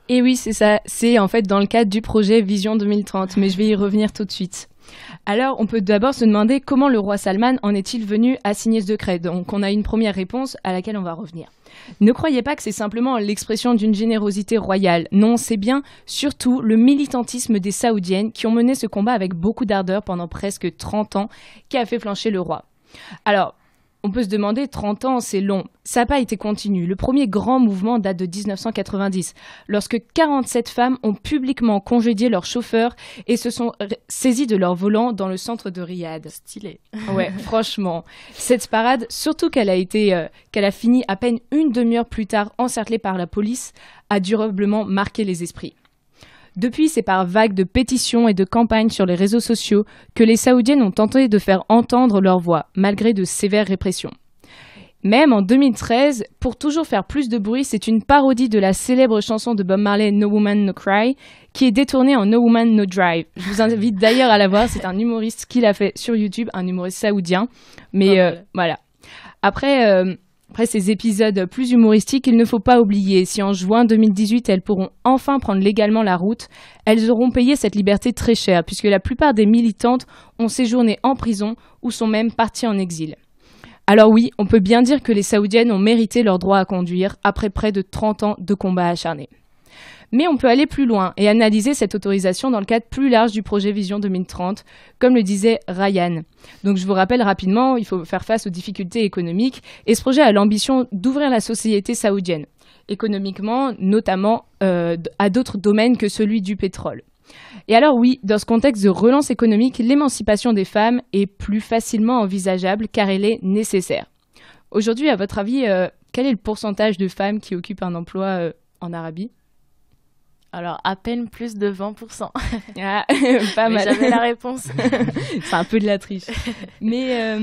Et oui, c'est ça. C'est en fait dans le cadre du projet Vision 2030, mais je vais y revenir tout de suite. Alors, on peut d'abord se demander comment le roi Salman en est-il venu à signer ce décret. Donc, on a une première réponse à laquelle on va revenir. Ne croyez pas que c'est simplement l'expression d'une générosité royale. Non, c'est bien surtout le militantisme des Saoudiennes qui ont mené ce combat avec beaucoup d'ardeur pendant presque 30 ans qui a fait flancher le roi. Alors, on peut se demander, 30 ans, c'est long. Ça n'a pas été continu. Le premier grand mouvement date de 1990, lorsque 47 femmes ont publiquement congédié leurs chauffeurs et se sont saisies de leur volant dans le centre de Riyad. Stylé. Ouais, franchement. Cette parade, surtout qu'elle a fini à peine une demi-heure plus tard encerclée par la police, a durablement marqué les esprits. Depuis, c'est par vagues de pétitions et de campagnes sur les réseaux sociaux que les Saoudiennes ont tenté de faire entendre leur voix, malgré de sévères répressions. Même en 2013, pour toujours faire plus de bruit, c'est une parodie de la célèbre chanson de Bob Marley, No Woman No Cry, qui est détournée en No Woman No Drive. Je vous invite d'ailleurs à la voir, c'est un humoriste qui l'a fait sur YouTube, un humoriste saoudien. Mais voilà. Après ces épisodes plus humoristiques, il ne faut pas oublier, si en juin 2018, elles pourront enfin prendre légalement la route, elles auront payé cette liberté très cher, puisque la plupart des militantes ont séjourné en prison ou sont même parties en exil. Alors oui, on peut bien dire que les Saoudiennes ont mérité leur droit à conduire après près de 30 ans de combats acharnés. Mais on peut aller plus loin et analyser cette autorisation dans le cadre plus large du projet Vision 2030, comme le disait Ryan. Donc je vous rappelle rapidement, il faut faire face aux difficultés économiques et ce projet a l'ambition d'ouvrir la société saoudienne, économiquement, notamment à d'autres domaines que celui du pétrole. Et alors oui, dans ce contexte de relance économique, l'émancipation des femmes est plus facilement envisageable car elle est nécessaire. Aujourd'hui, à votre avis, quel est le pourcentage de femmes qui occupent un emploi en Arabie ? Alors, à peine plus de 20%. Ah, pas mal. J'avais la réponse. C'est un peu de la triche. Mais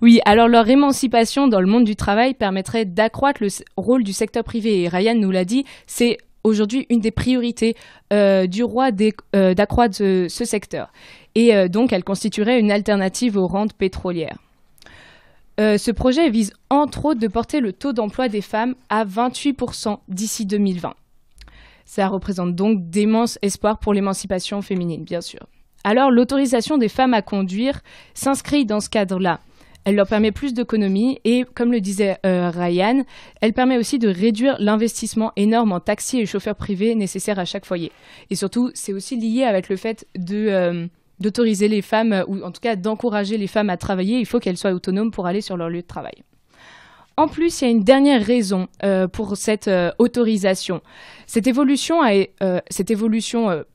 oui, alors leur émancipation dans le monde du travail permettrait d'accroître le rôle du secteur privé. Et Ryan nous l'a dit, c'est aujourd'hui une des priorités du roi d'accroître ce secteur. Et donc, elle constituerait une alternative aux rentes pétrolières. Ce projet vise entre autres de porter le taux d'emploi des femmes à 28% d'ici 2020. Ça représente donc d'immenses espoirs pour l'émancipation féminine, bien sûr. Alors, l'autorisation des femmes à conduire s'inscrit dans ce cadre-là. Elle leur permet plus d'autonomie et, comme le disait Ryan, elle permet aussi de réduire l'investissement énorme en taxis et chauffeurs privés nécessaires à chaque foyer. Et surtout, c'est aussi lié avec le fait d'autoriser les femmes, ou en tout cas d'encourager les femmes à travailler. Il faut qu'elles soient autonomes pour aller sur leur lieu de travail. En plus, il y a une dernière raison pour cette autorisation. Cette évolution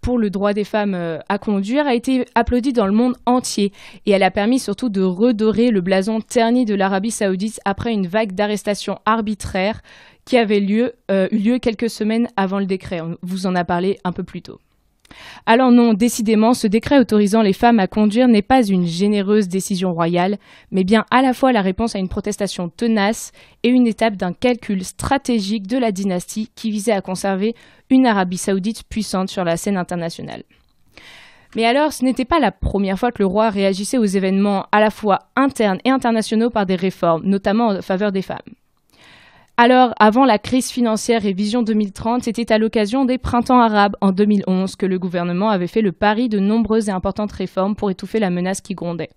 pour le droit des femmes à conduire a été applaudie dans le monde entier et elle a permis surtout de redorer le blason terni de l'Arabie saoudite après une vague d'arrestations arbitraires qui avait eu lieu quelques semaines avant le décret. On vous en a parlé un peu plus tôt. Alors non, décidément, ce décret autorisant les femmes à conduire n'est pas une généreuse décision royale, mais bien à la fois la réponse à une protestation tenace et une étape d'un calcul stratégique de la dynastie qui visait à conserver une Arabie saoudite puissante sur la scène internationale. Mais alors, ce n'était pas la première fois que le roi réagissait aux événements à la fois internes et internationaux par des réformes, notamment en faveur des femmes. Alors, avant la crise financière et Vision 2030, c'était à l'occasion des printemps arabes en 2011 que le gouvernement avait fait le pari de nombreuses et importantes réformes pour étouffer la menace qui grondait.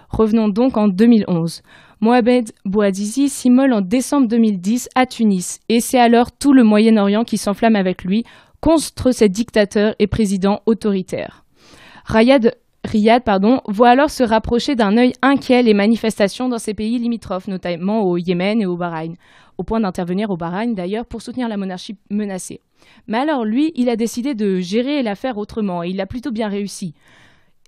Revenons donc en 2011. Mohamed Bouazizi s'immole en décembre 2010 à Tunis, et c'est alors tout le Moyen-Orient qui s'enflamme avec lui contre ces dictateurs et présidents autoritaires. Riyad voit alors se rapprocher d'un œil inquiet les manifestations dans ces pays limitrophes, notamment au Yémen et au Bahreïn, au point d'intervenir au Bahreïn d'ailleurs pour soutenir la monarchie menacée. Mais alors lui, il a décidé de gérer l'affaire autrement et il a plutôt bien réussi.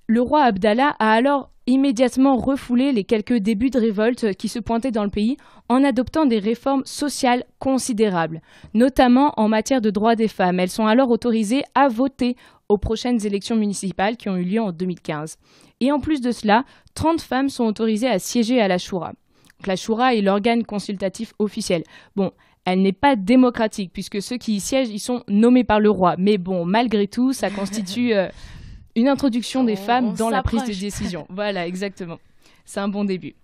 Le roi Abdallah a alors immédiatement refoulé les quelques débuts de révolte qui se pointaient dans le pays en adoptant des réformes sociales considérables, notamment en matière de droits des femmes. Elles sont alors autorisées à voter aux prochaines élections municipales qui ont eu lieu en 2015. Et en plus de cela, 30 femmes sont autorisées à siéger à la Choura. Donc, la Choura est l'organe consultatif officiel. Bon, elle n'est pas démocratique puisque ceux qui y siègent, ils sont nommés par le roi. Mais bon, malgré tout, ça constitue une introduction des femmes dans la prise de décision. Voilà, exactement. C'est un bon début.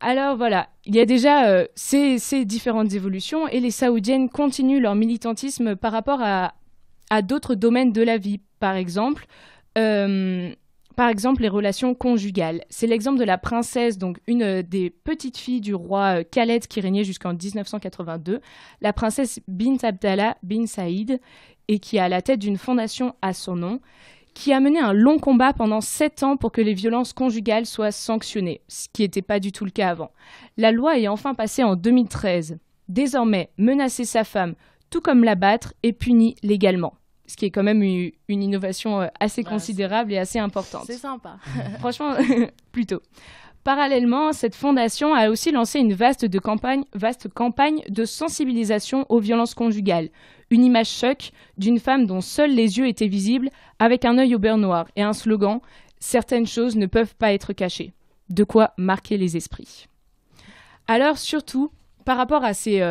Alors voilà, il y a déjà ces différentes évolutions et les Saoudiennes continuent leur militantisme par rapport à d'autres domaines de la vie. Par exemple, les relations conjugales. C'est l'exemple de la princesse, donc une des petites filles du roi Khaled qui régnait jusqu'en 1982, la princesse Bint Abdallah bin Saïd, et qui est à la tête d'une fondation à son nom, qui a mené un long combat pendant 7 ans pour que les violences conjugales soient sanctionnées, ce qui n'était pas du tout le cas avant. La loi est enfin passée en 2013. Désormais, menacer sa femme, tout comme l'abattre, est puni légalement. Ce qui est quand même une innovation assez considérable et assez importante. C'est sympa. Franchement, plutôt. Parallèlement, cette fondation a aussi lancé une vaste campagne de sensibilisation aux violences conjugales. Une image choc d'une femme dont seuls les yeux étaient visibles, avec un œil au beurre noir et un slogan « Certaines choses ne peuvent pas être cachées ». De quoi marquer les esprits. Alors surtout, par rapport à ces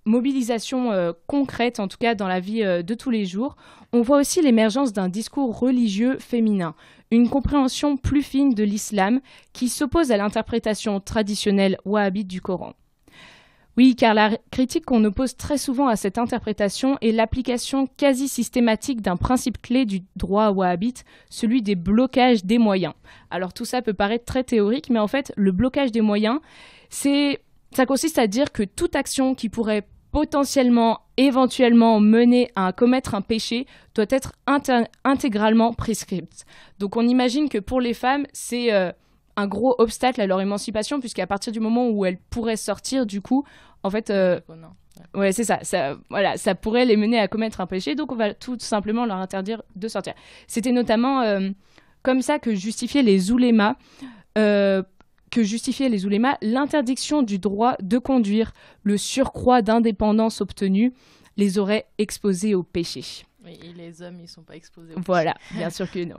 mobilisations concrètes, en tout cas dans la vie de tous les jours, on voit aussi l'émergence d'un discours religieux féminin, une compréhension plus fine de l'islam qui s'oppose à l'interprétation traditionnelle wahhabite du Coran. Oui, car la critique qu'on oppose très souvent à cette interprétation est l'application quasi systématique d'un principe clé du droit wahhabite, celui des blocages des moyens. Alors tout ça peut paraître très théorique, mais en fait, le blocage des moyens, ça consiste à dire que toute action qui pourrait potentiellement, éventuellement mener à commettre un péché doit être intégralement prescrite. Donc on imagine que pour les femmes, c'est un gros obstacle à leur émancipation, puisqu'à partir du moment où elles pourraient sortir, du coup, en fait, ouais, c'est ça, voilà, ça pourrait les mener à commettre un péché, donc on va tout simplement leur interdire de sortir. C'était notamment comme ça que justifiaient les oulémas l'interdiction du droit de conduire, le surcroît d'indépendance obtenu, les aurait exposés au péché. Oui, et les hommes, ils ne sont pas exposés au péché. Voilà, bien sûr que non.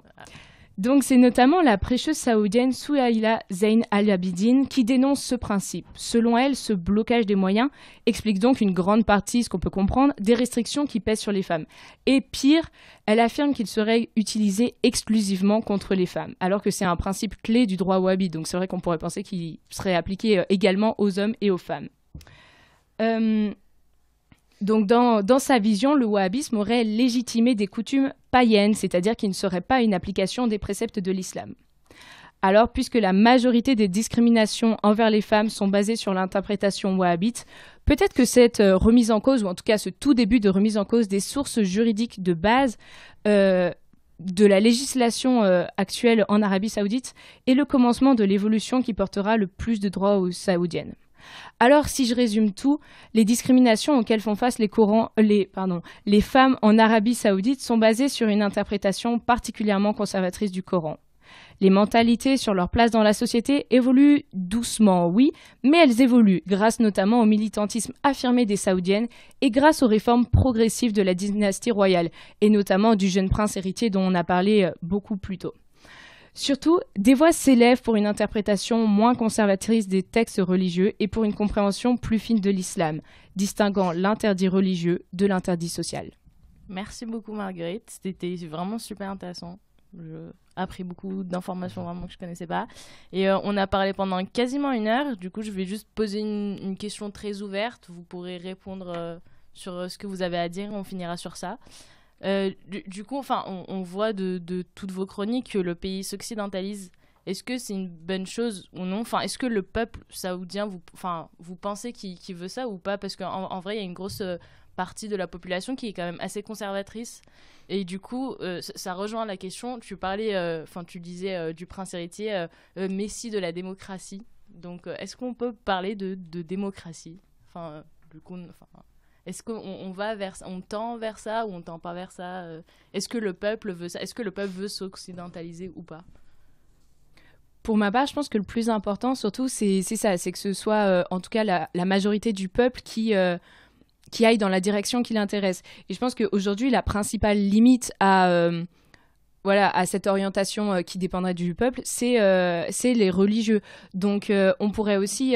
Donc c'est notamment la prêcheuse saoudienne Souhaïla Zeyn Al-Abidine qui dénonce ce principe. Selon elle, ce blocage des moyens explique donc une grande partie, ce qu'on peut comprendre, des restrictions qui pèsent sur les femmes. Et pire, elle affirme qu'il serait utilisé exclusivement contre les femmes, alors que c'est un principe clé du droit wahhabite. Donc c'est vrai qu'on pourrait penser qu'il serait appliqué également aux hommes et aux femmes. Donc dans sa vision, le wahhabisme aurait légitimé des coutumes païennes, c'est-à-dire qu'il ne serait pas une application des préceptes de l'islam. Alors, puisque la majorité des discriminations envers les femmes sont basées sur l'interprétation wahhabite, peut-être que cette remise en cause, ou en tout cas ce tout début de remise en cause des sources juridiques de base de la législation actuelle en Arabie Saoudite est le commencement de l'évolution qui portera le plus de droits aux Saoudiennes. Alors, si je résume tout, les discriminations auxquelles font face les femmes en Arabie Saoudite sont basées sur une interprétation particulièrement conservatrice du Coran. Les mentalités sur leur place dans la société évoluent doucement, oui, mais elles évoluent grâce notamment au militantisme affirmé des Saoudiennes et grâce aux réformes progressives de la dynastie royale, et notamment du jeune prince héritier dont on a parlé beaucoup plus tôt. Surtout, des voix s'élèvent pour une interprétation moins conservatrice des textes religieux et pour une compréhension plus fine de l'islam, distinguant l'interdit religieux de l'interdit social. Merci beaucoup Marguerite, c'était vraiment super intéressant. J'ai appris beaucoup d'informations vraiment que je ne connaissais pas. Et on a parlé pendant quasiment 1 heure. Du coup, je vais juste poser une question très ouverte. Vous pourrez répondre sur ce que vous avez à dire. On finira sur ça. Du coup, on voit de toutes vos chroniques que le pays s'occidentalise. Est-ce que c'est une bonne chose ou non ? Est-ce que le peuple saoudien, vous pensez qu'il veut ça ou pas ? Parce qu'en vrai, il y a une grosse partie de la population qui est quand même assez conservatrice. Et du coup, ça rejoint la question. Tu disais du prince héritier, messie de la démocratie. Donc, est-ce qu'on peut parler de démocratie ? Est-ce qu'on tend vers ça ou on tend pas vers ça ? Est-ce que le peuple veut ça ? Est-ce que le peuple veut s'occidentaliser ou pas ? Pour ma part, je pense que le plus important, surtout, c'est ça, c'est que ce soit, en tout cas, la majorité du peuple qui aille dans la direction qui l'intéresse. Et je pense qu'aujourd'hui, la principale limite à cette orientation qui dépendrait du peuple, c'est les religieux. Donc, on pourrait aussi...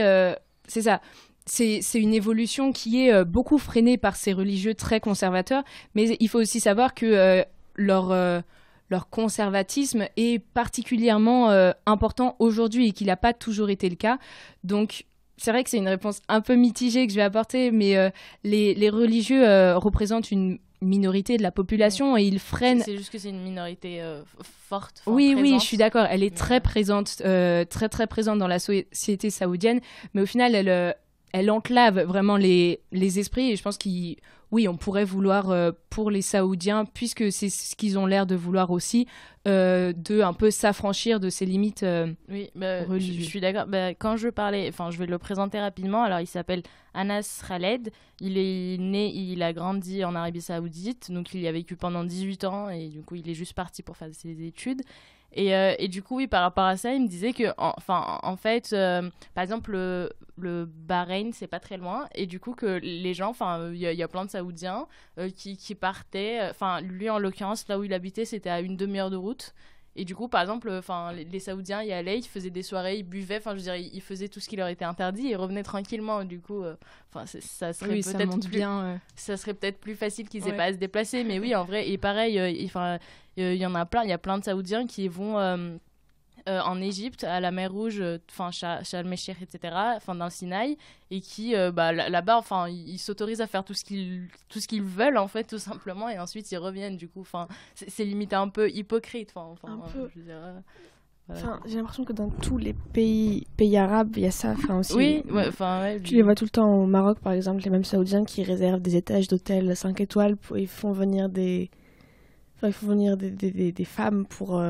c'est ça. C'est une évolution qui est beaucoup freinée par ces religieux très conservateurs, mais il faut aussi savoir que leur conservatisme est particulièrement important aujourd'hui et qu'il n'a pas toujours été le cas. Donc, c'est vrai que c'est une réponse un peu mitigée que je vais apporter, mais les religieux représentent une minorité de la population et ils freinent... C'est juste que c'est une minorité forte, oui, présente. Oui, je suis d'accord. Elle est très présente, très très présente dans la société saoudienne, mais au final, elle enclave vraiment les esprits et je pense on pourrait vouloir pour les Saoudiens, puisque c'est ce qu'ils ont l'air de vouloir aussi, de un peu s'affranchir de ces limites religieuses. Je suis d'accord. Quand je parlais, je vais le présenter rapidement. Alors, il s'appelle Anas Khaled. Il a grandi en Arabie Saoudite, donc il y a vécu pendant 18 ans et du coup, il est juste parti pour faire ses études. Et du coup, oui, par rapport à ça, il me disait que, en fait, par exemple, le Bahreïn, c'est pas très loin. Et du coup, que les gens, il y a plein de Saoudiens qui partaient. Lui, en l'occurrence, là où il habitait, c'était à 1 demi-heure de route. Et du coup, par exemple, les Saoudiens y allaient, ils faisaient des soirées, ils buvaient, ils faisaient tout ce qui leur était interdit et ils revenaient tranquillement. Du coup, ça serait ça serait peut-être plus facile qu'ils aient pas à se déplacer. Mais oui, en vrai, et pareil, il y en a plein. Il y a plein de Saoudiens qui vont en Égypte, à la mer Rouge, Sharm el-Sheikh, etc., dans le Sinaï, et qui, là-bas, ils s'autorisent à faire tout ce qu'ils veulent, en fait, tout simplement, et ensuite ils reviennent. Du coup, c'est limite un peu hypocrite. Un peu. Je dirais, j'ai l'impression que dans tous les pays arabes, il y a ça. Aussi, oui, tu les vois tout le temps au Maroc, par exemple, les mêmes Saoudiens qui réservent des étages d'hôtels 5 étoiles, ils font venir des femmes pour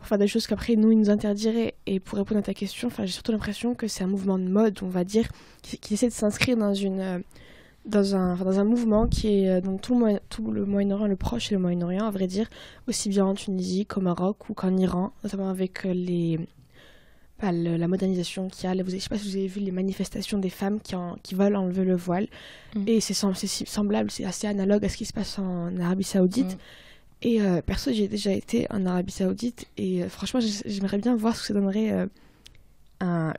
faire des choses qu'après nous ils nous interdiraient. Et pour répondre à ta question, j'ai surtout l'impression que c'est un mouvement de mode, on va dire, qui essaie de s'inscrire dans un mouvement qui est dans tout le Moyen-Orient, le Proche et le Moyen-Orient, à vrai dire, aussi bien en Tunisie qu'au Maroc ou qu'en Iran, notamment avec la modernisation qu'il y a. Je ne sais pas si vous avez vu les manifestations des femmes qui veulent enlever le voile. Et c'est semblable, c'est assez analogue à ce qui se passe en Arabie Saoudite. Et perso, j'ai déjà été en Arabie Saoudite et franchement, j'aimerais bien voir ce que ça donnerait un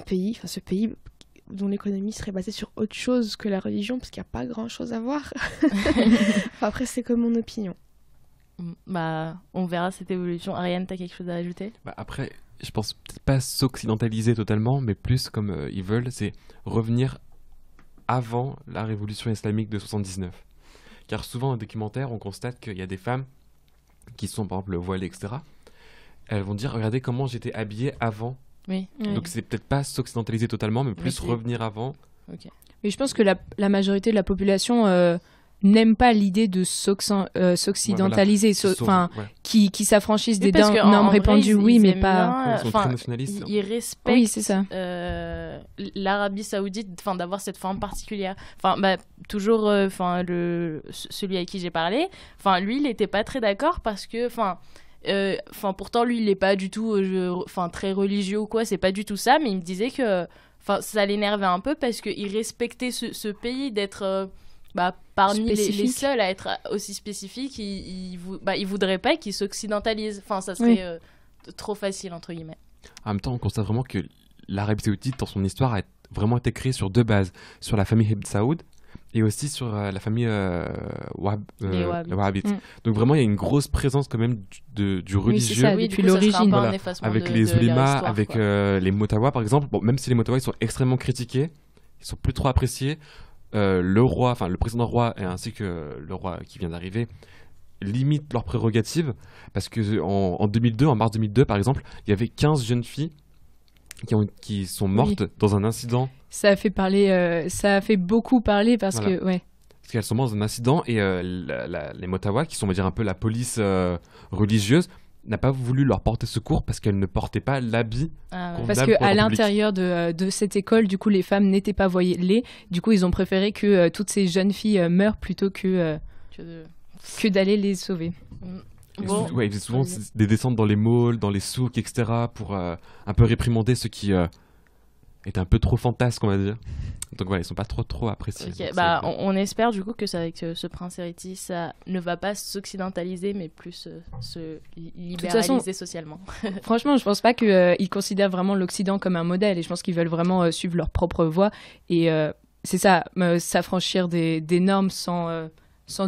pays, ce pays dont l'économie serait basée sur autre chose que la religion, parce qu'il n'y a pas grand-chose à voir. Après, c'est comme mon opinion. On verra cette évolution. Ariane, t'as quelque chose à ajouter ? Après, je pense peut-être pas s'occidentaliser totalement, mais plus comme ils veulent, c'est revenir avant la révolution islamique de 79. Car souvent, en documentaire, on constate qu'il y a des femmes qui sont, par exemple, voilées, etc. Elles vont dire, regardez comment j'étais habillée avant. Oui. Donc, c'est peut-être pas s'occidentaliser totalement, mais plus revenir avant. Okay. Mais je pense que la majorité de la population n'aime pas l'idée de s'occidentaliser, qui s'affranchissent des parce que en normes vrai, répandues, ils oui, mais aiment pas. bien, Ils sont enfin, très nationalistes. ils respectent Oui, c'est ça. l'Arabie Saoudite, enfin d'avoir cette forme particulière. Enfin, toujours, celui avec qui j'ai parlé, enfin lui, il n'était pas très d'accord parce que, pourtant lui, il n'est pas du tout, très religieux ou quoi, c'est pas du tout ça, mais il me disait que, ça l'énervait un peu parce qu'il respectait ce pays d'être parmi les seuls à être aussi spécifiques. Il voudrait pas qu'il s'occidentalise. Enfin, ça serait trop facile, entre guillemets. En même temps, on constate vraiment que l'Arabie Saoudite, dans son histoire, a vraiment été créée sur deux bases. Sur la famille Ibn Saoud et aussi sur la famille Wahhabite. Donc vraiment, il y a une grosse présence quand même du religieux. C'est ça, depuis l'origine. Avec les oulémas, avec les Motawa, par exemple. Bon, même si les Motawa, ils sont extrêmement critiqués, ils sont plus trop appréciés. Le précédent roi ainsi que le roi qui vient d'arriver limitent leurs prérogatives parce que en mars 2002 par exemple, il y avait 15 jeunes filles qui sont mortes dans un incident. Ça a fait beaucoup parler parce qu'elles sont mortes dans un incident et les Motawa, qui sont on va dire un peu la police religieuse, n'a pas voulu leur porter secours parce qu'elles ne portaient pas l'habit. Parce qu'à l'intérieur de cette école, du coup, les femmes n'étaient pas voilées. Du coup, ils ont préféré que toutes ces jeunes filles meurent plutôt que d'aller les sauver. Ils faisaient souvent des descentes dans les malls, dans les souks, etc. pour un peu réprimander ceux qui étaient un peu trop fantasques, on va dire. Donc voilà, ils sont pas trop appréciés. Okay. On espère du coup que avec ce prince héritier, ça ne va pas s'occidentaliser, mais plus se libéraliser socialement. Franchement, je pense pas qu'ils considèrent vraiment l'Occident comme un modèle, et je pense qu'ils veulent vraiment suivre leur propre voie. Et c'est ça, s'affranchir des normes sans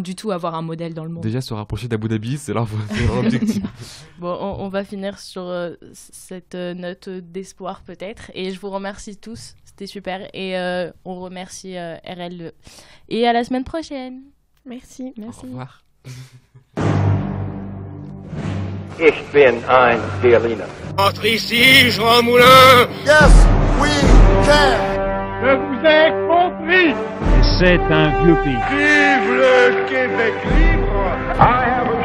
du tout avoir un modèle dans le monde. Déjà, se rapprocher d'Abu Dhabi, c'est leur objectif. Bon, on va finir sur cette note d'espoir peut-être. Et je vous remercie tous, c'était super. Et on remercie RL. Et à la semaine prochaine. Merci. Au revoir. Ich bin ein Berliner. Entre ici, Jean Moulin. Yes, we can. Je vous ai compris. C'est un vieux pays. Vive le Québec libre. I have